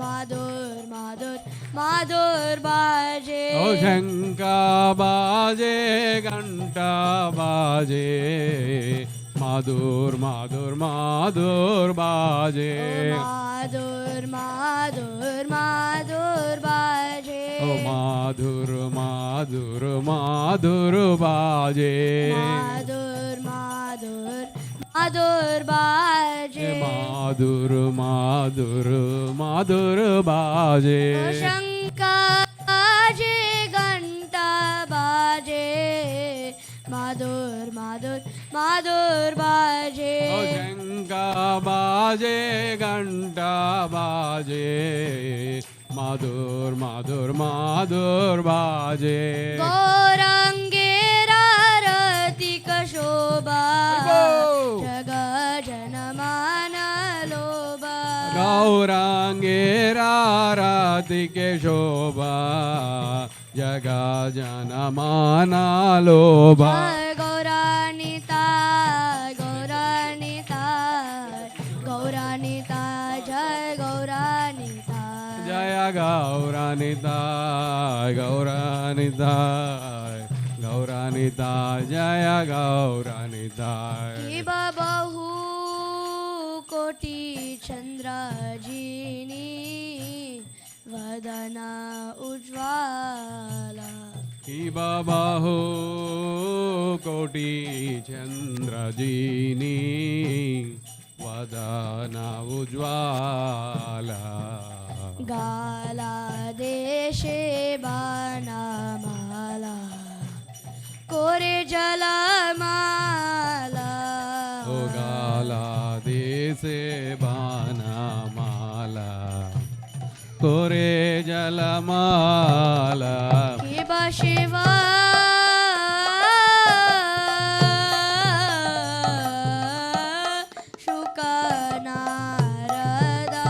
माधुर माधुर माधुर बाजे Oh Shanka Baje Ganta Baje Madhur Madhur Madhur Baje माधुर माधुर माधुर बाजे Oh Madhur Madhur Madhur Baje माधुर माधुर माधुर बाजे Madhur Madhur Madhur Baje शंका बाजे घंटा बाजे माधुर माधुर माधुर बाजे Oh Shanka Baje Ganta Baje Madhur Madhur Madhur Baje गौरांगेरा रतिक शोभा जग जनमान लोभा Gaurangera Ratike Shobha Jaga Janamana Lobha जय गौरानिता गौरानिता गौरानिता जय गौरानिता Jaya Gauranita Gauranita Gauranita Jaya Gauranita Shiv बहु कोटि चंद्रजीनी वदना Ujjwala Iba Bahu Koti Chandrajini Vadana Ujwala गाला देशे बाणामाला कोरे जलमाला O Gala Dese Bana Mala Kore Jalamala Shiv Shiv शुक नारदा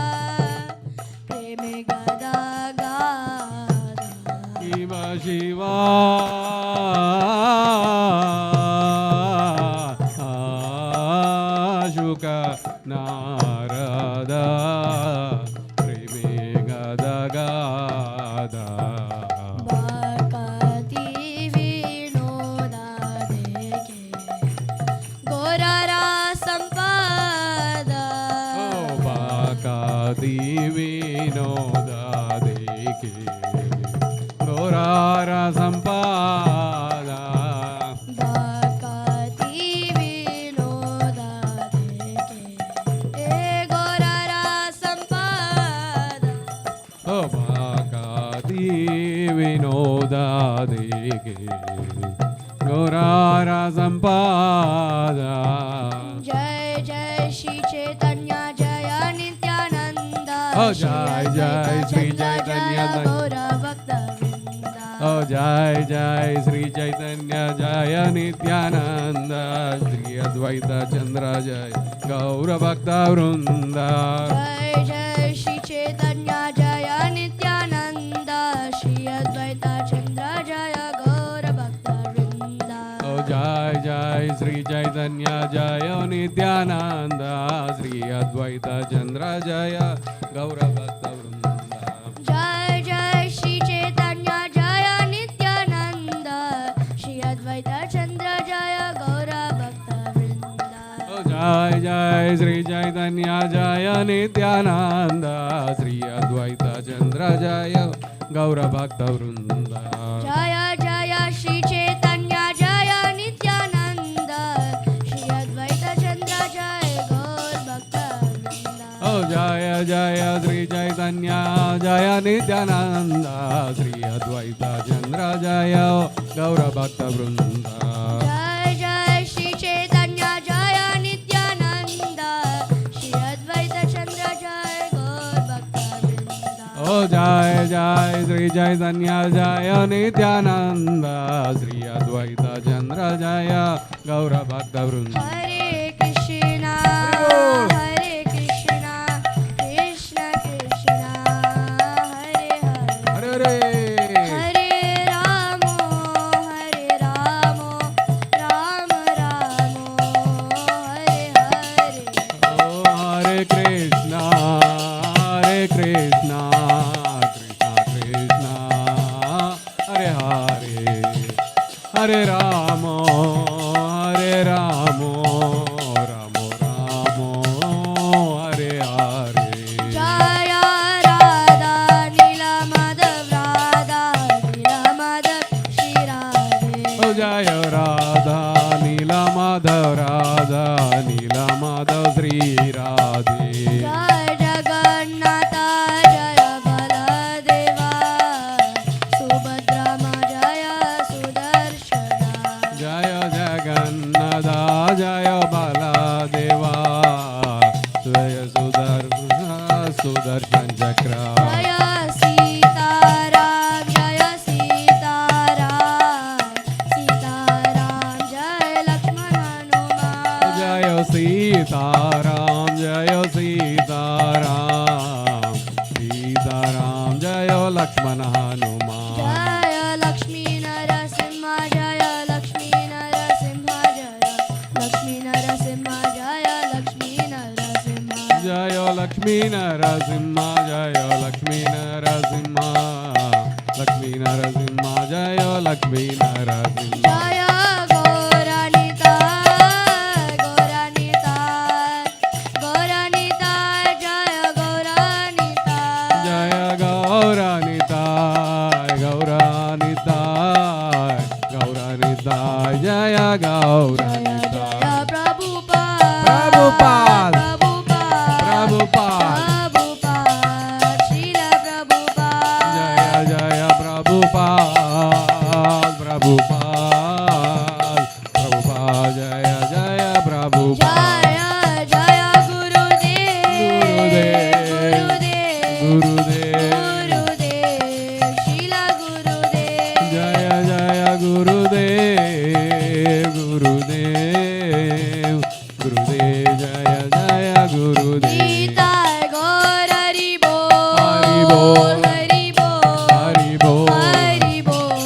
प्रेम गदा गादा Shiva Shiva Shuka Narada Prime Gada Gada बकती विनोदा देखे गोरारा संपदा Oh Bakati Vinoda Deke Gorara Sampada बकती विनोदा देखे ए गोरारा संपदा Oh Bakati Vinoda Deke Gorara Sampada जय जय श्री चैतन्य जय Nityanand Oh Jai Jai Sri Chaitanya गौर भक्त वृंदा Oh Jai Jai Sri Chaitanya Jaya Nityananda Sri Advaita Chandra Jai Gaura Bhakta Vrunda जय जय श्री चैतन्य जय नित्यानंद श्री अद्वैत चैतन्य जय नित्यानंद श्री अद्वैत चंद्र जय गौर भक्त वृंद जय जय श्री चैतन्य जय नित्यानंद श्री अद्वैत चंद्र जय गौर भक्त वृंद जय जय श्री चैतन्य जय नित्यानंद श्री अद्वैत चंद्र जय गौर भक्त वृंद जय जय श्री चैतन्य जय नित्यानंद श्री अद्वैत चंद्र जय गौर भक्त वृंद जय जय श्री चैतन्य जय नित्यानंद श्री अद्वैत चंद्र जय गौर भक्त वृंद जय जय श्री चैतन्य जय नित्यानंद श्री अद्वैत चंद्र जय गौर भक्त वृंद जय जय श्री चैतन्य जय नित्यानंद श्री अद्वैत चंद्र जय गौर भक्त वृंद हरे कृष्णा कृष्ण कृष्ण हरे हरे हरे हरे हरे राम राम राम हरे हरे हरे कृष्णा कृष्णा कृष्णा हरे हरे हरे राम राम राम हरे हरे जय राधा नीला माधव श्री राधे जय राधा नीला माधव श्री राधे जय जगन्नाथ जय बलदेवा सुभद्रमा जय सुदर्शना जय जगन्नाथ जय बलदेवा जय सुदर्शन चक्र जय सीताराम सीताराम जय लक्ष्मण हनुमान जय सीताराम सीताराम जय लक्ष्मण हनुमान जय लक्ष्मी नरसिंह जय लक्ष्मी नरसिंह जय लक्ष्मी नरसिंह जय लक्ष्मी नरसिंह जय लक्ष्मी नरसिंह लक्ष्मी नरसिंह जय लक्ष्मी नरसिंह जय गौरानिता जय गौरानिता जय गौरानिता जय गौरानिता जय प्रभुपाद प्रभुपाद श्रील प्रभुपाद जय जय प्रभुपाद जय जय प्रभुपाद जय जय गुरुदेव श्रील गुरुदेव जय जय गुरुदेव जय जय गुरुदेव गीता गौर हरि हरि बोल बोल हरि बोल हरि बोल हरि बोल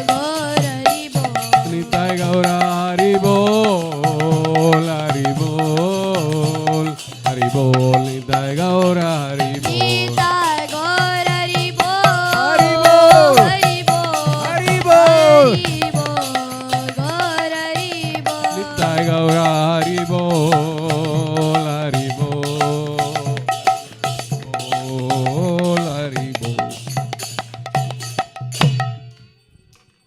गौर हरि बोल निताय गौर हरि बोल हरि बोल हरि बोल निताय गौर हरि बोल गीता गौर हरि हरि बोल बोल हरि बोल हरि बोल हरि बोल गौर हरि बोल निताय गौर हरि बोल हरि बोल हरि बोल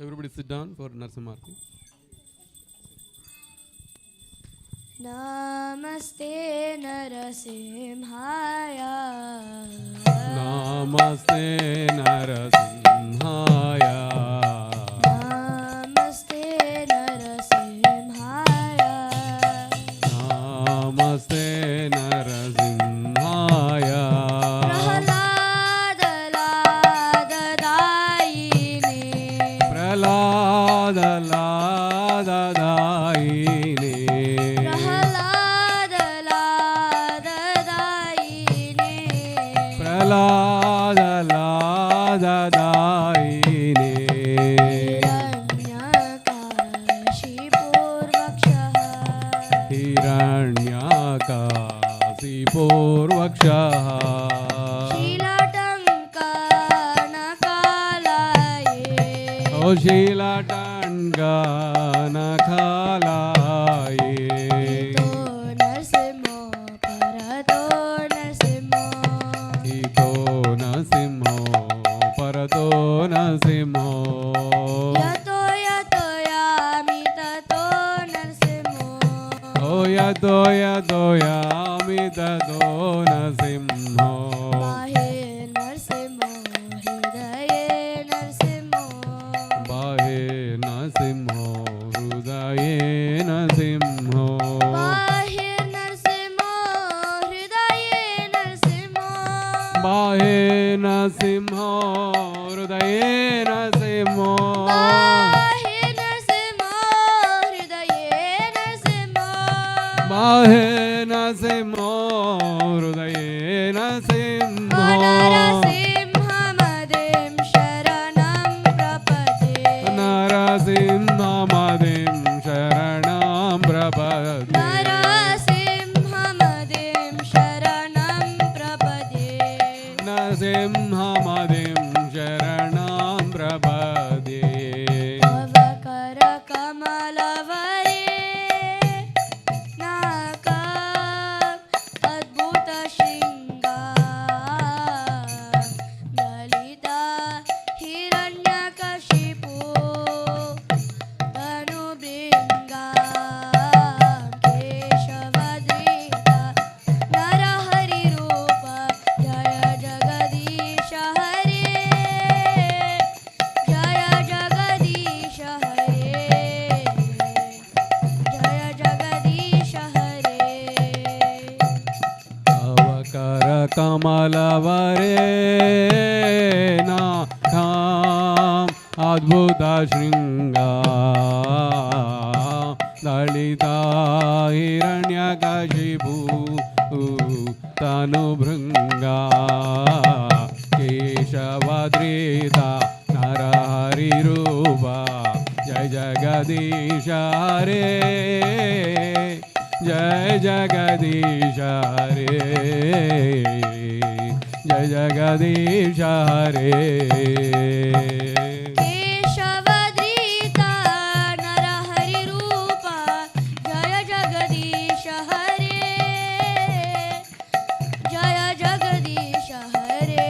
Everybody sit down for Narsamarti. नमस्ते नरसिंहाय Namaste Narasimhaya. नमस्ते नरसिंहाय Namaste Narasimhaya. Prahlad लाददायिने Prahlad Ladadaine. Prahlad लाददायिने Prahlad Ladadaine. हिरण्यकाशिपूर्वक्षः पूर्वक्षः ओ शीलाटङ्कनखालाये इतो नरसिंहो परतो नरसिंहो ओ यतो यतो यामि ततो नरसिंहो बाहे नरसिंहो हृदये नरसिंहो बाहे नरसिंहो हृदये नरसिंहो बाहे नरसिंहो हृदये नरसिंहो नरसिंहमदिं शरणं प्रपदे नरसिंहमदिं शरणं प्रपदे कमलवरे नाथाम् अद्भुत शृंगा ललिता हिरण्यकशिपु तनुभृङ्गा केशवधृता नरहरिरूपा जय जगदीश हरे जय जगदीश हरे जय जगदीश हरे केशवधृता नरहरिरूपा जय जगदीश हरे जय जगदीश हरे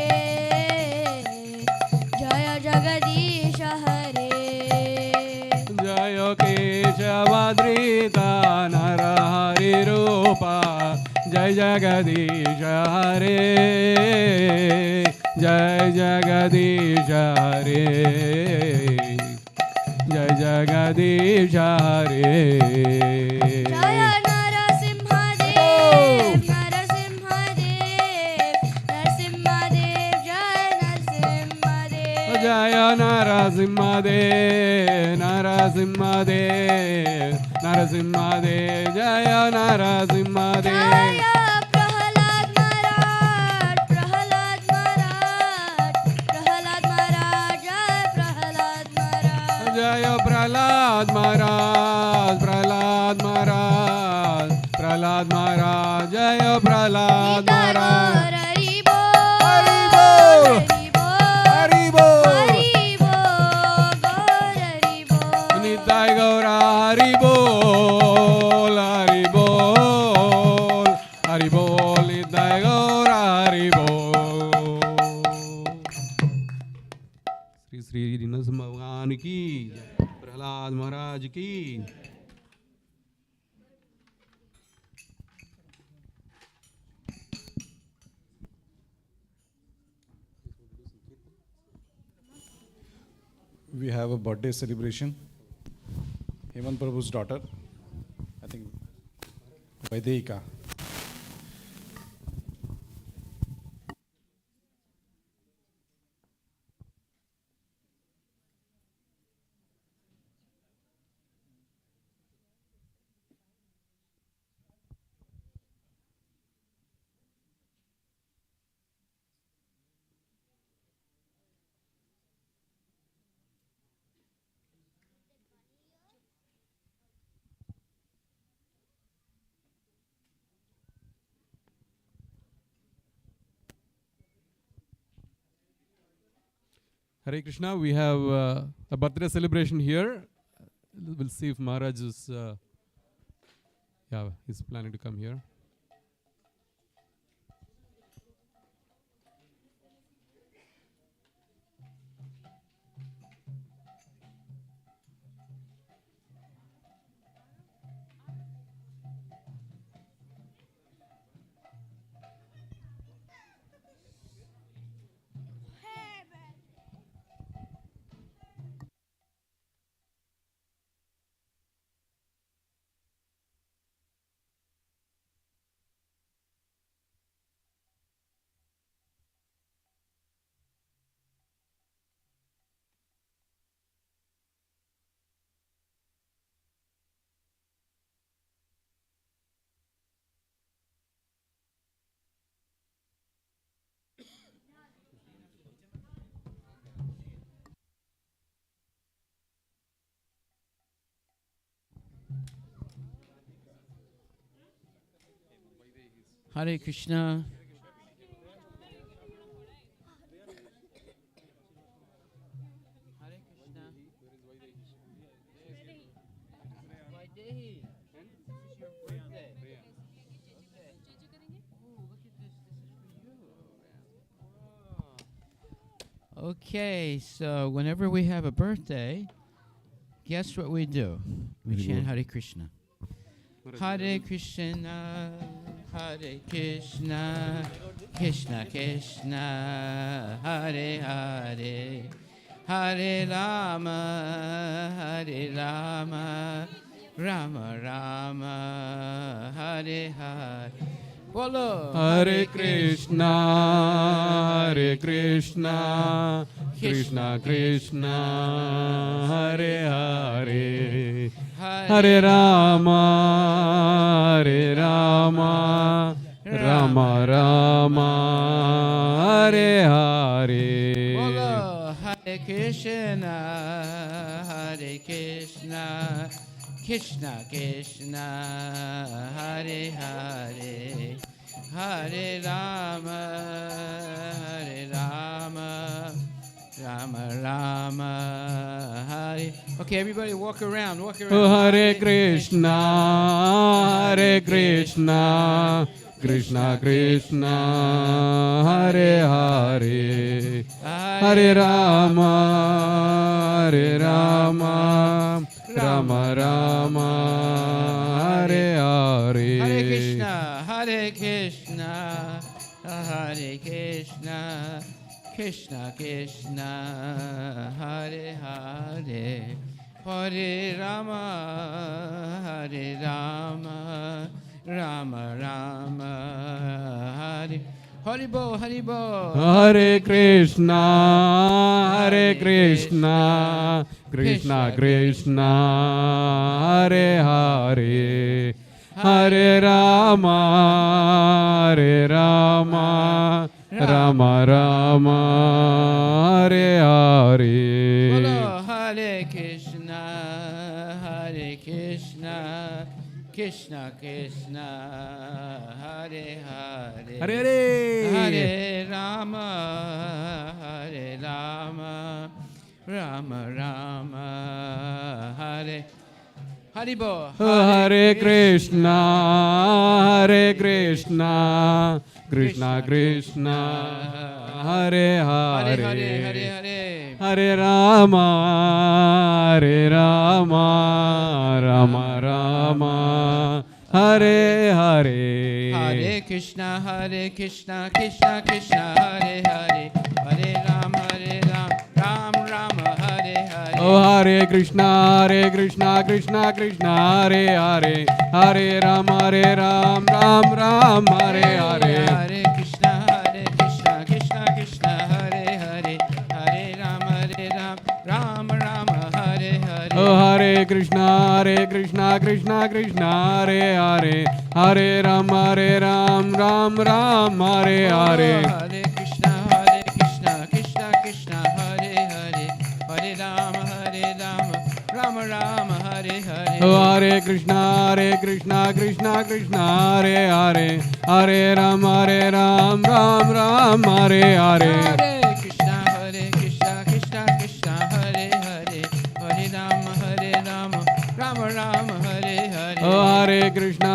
जय जगदीश हरे जय केशवधृता नरहरिरूपा जय जगदीश हरे जय जगदीश हरे जय जगदीश हरे जय नरसिंहदेव नरसिंहदेव नरसिंहदेव जय नरसिंहदेव जय नरसिंहदेव नरसिंहदेव नरसिंहदेव जय नरसिंहदेव जय प्रहलाद महाराज प्रहलाद महाराज प्रहलाद महाराज जय प्रहलाद महाराज जय प्रहलाद महाराज प्रहलाद महाराज प्रहलाद महाराज जय प्रहलाद महाराज हरि बोल हरि बोल हरि बोल हरि बोल गौर हरि बोल निताय गौरा हरि बोल हरि बोल हरि बोल निताय गौरा हरि बोल श्री श्री नरसिंह भगवान की जय, प्रहलाद महाराज की We have a birthday celebration. Hemant Prabhu's daughter, I think, Vaidehika. Hare Krishna, we have a birthday celebration here. We'll see if Maharaj is, he's planning to come here. Hare Krishna. Hare Krishna. Vaidehi. This is your birthday. Oh, look at this. This is for you. Okay, so whenever we have a birthday, guess what we do? We chant Hare Krishna. Hare Krishna, Hare Krishna, Krishna Krishna, Hare Hare, Hare Rama, Hare Rama, Rama Rama, Hare Hare. Bolo. Hare Krishna, Hare Krishna, Krishna Krishna, Hare Hare, Hare Rama, Hare Rama, Rama Rama, Hare Hare. Bolo. Hare Krishna, Hare Krishna, Krishna Krishna, Hare Hare, Hare Rama, Hare Rama, Rama Rama, Hare. Okay, everybody walk around, walk around. Oh, Hare Krishna, Hare Krishna, Krishna Krishna, Hare Hare, Hare Rama, Hare Rama, Rama Rama, Hare Hare. Hare Krishna, Hare Krishna, Hare Krishna, Krishna Krishna, Hare Hare, Hare Rama, Hare Rama, Rama Rama, Hare. Haribo, Haribo. Hare Krishna, Hare Krishna, Krishna Krishna, Hare Hare, Hare Rama, Hare Rama, Rama Rama, Hare Hare. Bolo. Hare Krishna, Hare Krishna, Krishna Krishna, Hare Hare, Hare Hare. Hare Rama, Hare Rama, Rama Rama, Hare. Haribo. Hare Krishna, Hare Krishna, Krishna Krishna, Hare Hare Hare, Hare, Hare Hare. Hare Rama, Hare Rama, Rama Rama, Hare Hare. Hare Krishna, Krishna Krishna, Hare Hare, Hare Ram, Ram Rama, Hare Hare. Oh, Hare Krishna, Krishna Krishna, Hare Hare, Hare Ram, Ram Ram, Hare Hare. Hare Krishna, Krishna Krishna, Hare Hare, Hare Ram, Ram Rama, Hare Hare. Oh, Hare Krishna, Krishna Krishna, Hare Hare, Hare Ram, Ram Ram, Hare Hare. Hare Krishna, Krishna Krishna, Hare Hare, Hare Ram, Ram Rama, Hare Hare. Oh, Hare Krishna, Krishna Krishna, Hare Hare, Hare Ram, Ram Ram, Hare Hare. Hare Krishna, Krishna Krishna, Hare Hare, Hare Rama, Rama Rama, Hare Hare. Oh, Hare Krishna,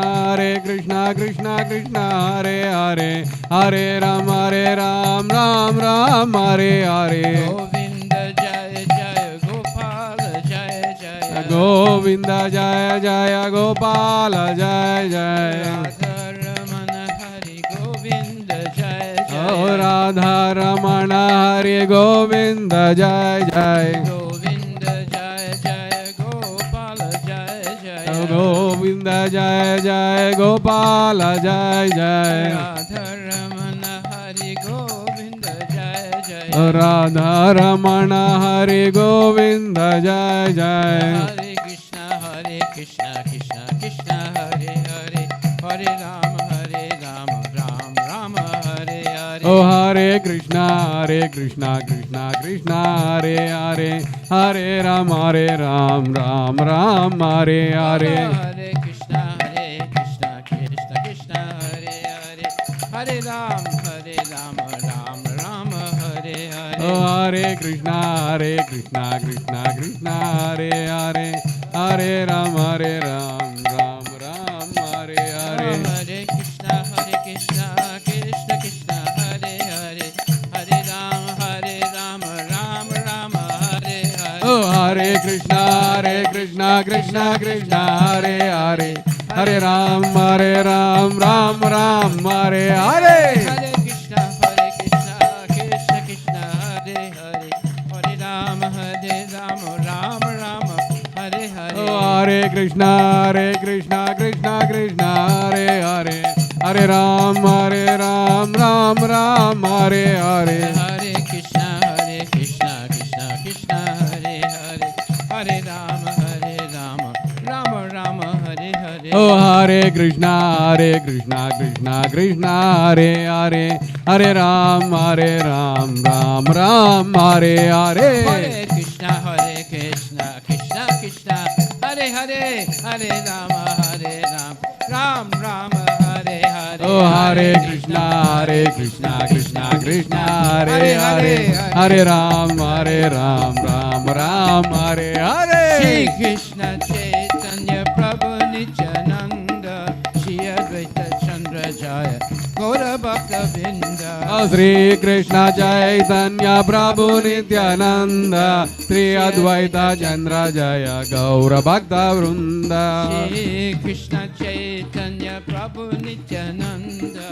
Krishna Krishna, Hare Hare, Hare Ram, Ram Ram, Hare Hare. Govinda Jaya Jaya Gopal Jaya Jaya. Govinda Jaya Jaya Gopal Jaya Jaya. Radha Ramana Hari Govinda Jaya Jaya. Oh, Radha Ramana Hari Govinda Jaya Jaya. Govinda Jaya Jaya Gopal Jaya Jaya. Govinda Jaya Jaya Gopal Jaya Jaya. Radha Ramana Hari Govinda Jaya Jaya. Radha Ramana Hari Govinda Jaya Jaya. Hare Krishna, Krishna Krishna, Hare Hare, Hare Rama, Ram Rama, Hare Hare. Oh, Hare Krishna, Krishna Krishna, Hare Hare, Hare Ram, Ram Ram, Hare Hare. Hare Krishna, Krishna Krishna, Hare Hare, Hare Ram, Ram Ram, Hare Hare. Oh, Hare Krishna, Krishna Krishna, Hare Hare, Hare Ram, Ram Ram, Hare Hare. Hare Krishna, Krishna Krishna, Hare Hare, Hare Ram, Ram Ram, Hare Hare. Oh, Hare Krishna, Krishna Krishna, Hare Hare, Hare Ram, Ram Ram, Hare Hare. Hare Krishna, Krishna Krishna, Hare Hare, Hare Ram, Ram Ram, Hare Hare. Oh, Hare Krishna, Krishna Krishna, Hare Hare, Hare Ram, Ram Ram, Hare Hare. Hare Krishna, Krishna Krishna, Hare Hare, Hare Ram, Ram Ram, Hare Hare. Oh, Hare Krishna, Krishna Krishna, Hare Hare, Hare Ram, Ram Ram, Hare Hare. Hare Krishna, Krishna Krishna, Hare Hare, Hare Ram, Ram Ram, Hare Hare. Oh, Hare Krishna, Krishna Krishna, Hare Hare, Hare Ram, Ram Ram, Hare Hare. Shri Krishna Chaitanya Prabhu Nityananda, Shri Advaita Chandra Jaya Gaura Bhakta Vrinda. Oh, Sri Krishna Chaitanya Prabhu Nityananda, Sri Advaita Chandra Jaya Gaura Bhakta Vrinda. Shri Krishna Chaitanya Prabhu Nityananda,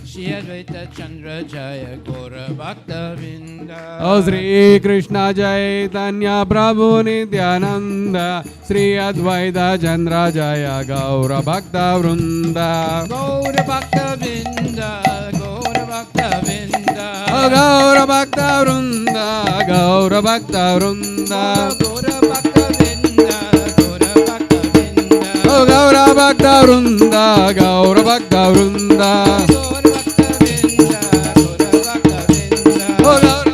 Shri Advaita Chandra Jaya Gaura Bhakta Vrinda. Oh, Sri Krishna Chaitanya Prabhu Nityananda, Sri Advaita Chandra Jaya Gaura Bhakta Vrinda. Gaura Bhakta Vrinda, Gaura Bhakta Vrinda. Oh, Gaura Bhakta Vrinda, Gaura Bhakta Vrinda. Gaura Bhakta Vrinda, Gaura Bhakta Vrinda. Oh, Gaura Bhakta Vrinda, Gaura Bhakta Vrinda. Gaura Bhakta Vrinda, Gaura Bhakta Vrinda. Oh, Gaura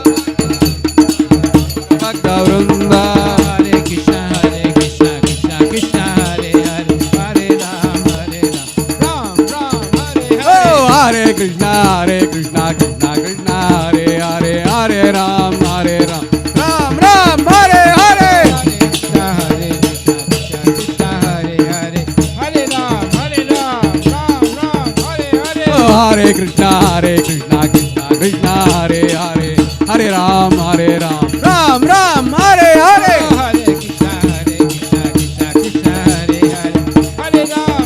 Bhakta Vrinda. Hare Krishna, Krishna Krishna, Hare Hare, Hare Ram, Ram Ram, Hare Hare. Oh, Hare Krishna, Krishna Krishna, Hare Hare, Hare Ram, Ram Ram, Hare Hare. Hare Krishna, Krishna Hare Hare, Hare Ram, Ram Ram, Hare Hare. Oh, Hare Krishna, Krishna Krishna, Hare Hare, Hare Ram, Ram Ram, Hare Hare. Hare Krishna, Krishna Krishna, Hare Hare, Hare Ram,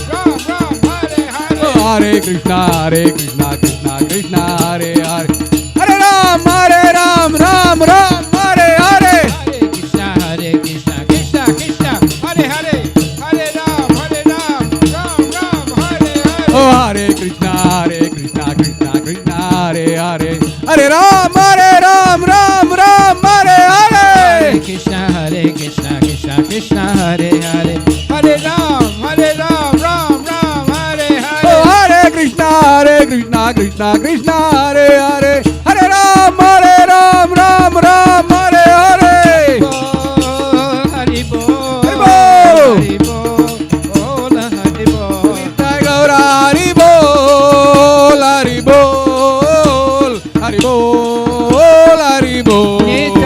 Ram Ram, Hare Hare. Oh, Hare Krishna, Krishna Krishna, Hare Hare, Hare Ram, Ram Ram, Hare Hare. Hare Krishna, Krishna Krishna, Hare Hare, Hare Ram, Ram Ram, Hare Hare. Oh, Hare Krishna, Krishna Krishna, Hare Hare, Hare Ram, Ram Hare Hare. Hare Krishna, Krishna Hare Hare, Hare Ram, Ram Hare Hare. Oh, Hare Krishna, Krishna Krishna, Hare Hare, Hare Ram, Ram Hare Hare. Hari Bol, Hari Bol. Hari Bol, Hari Bol. Jai Gaura, Hari Bol, Hari Bol, Hari Bol, Hari Bol.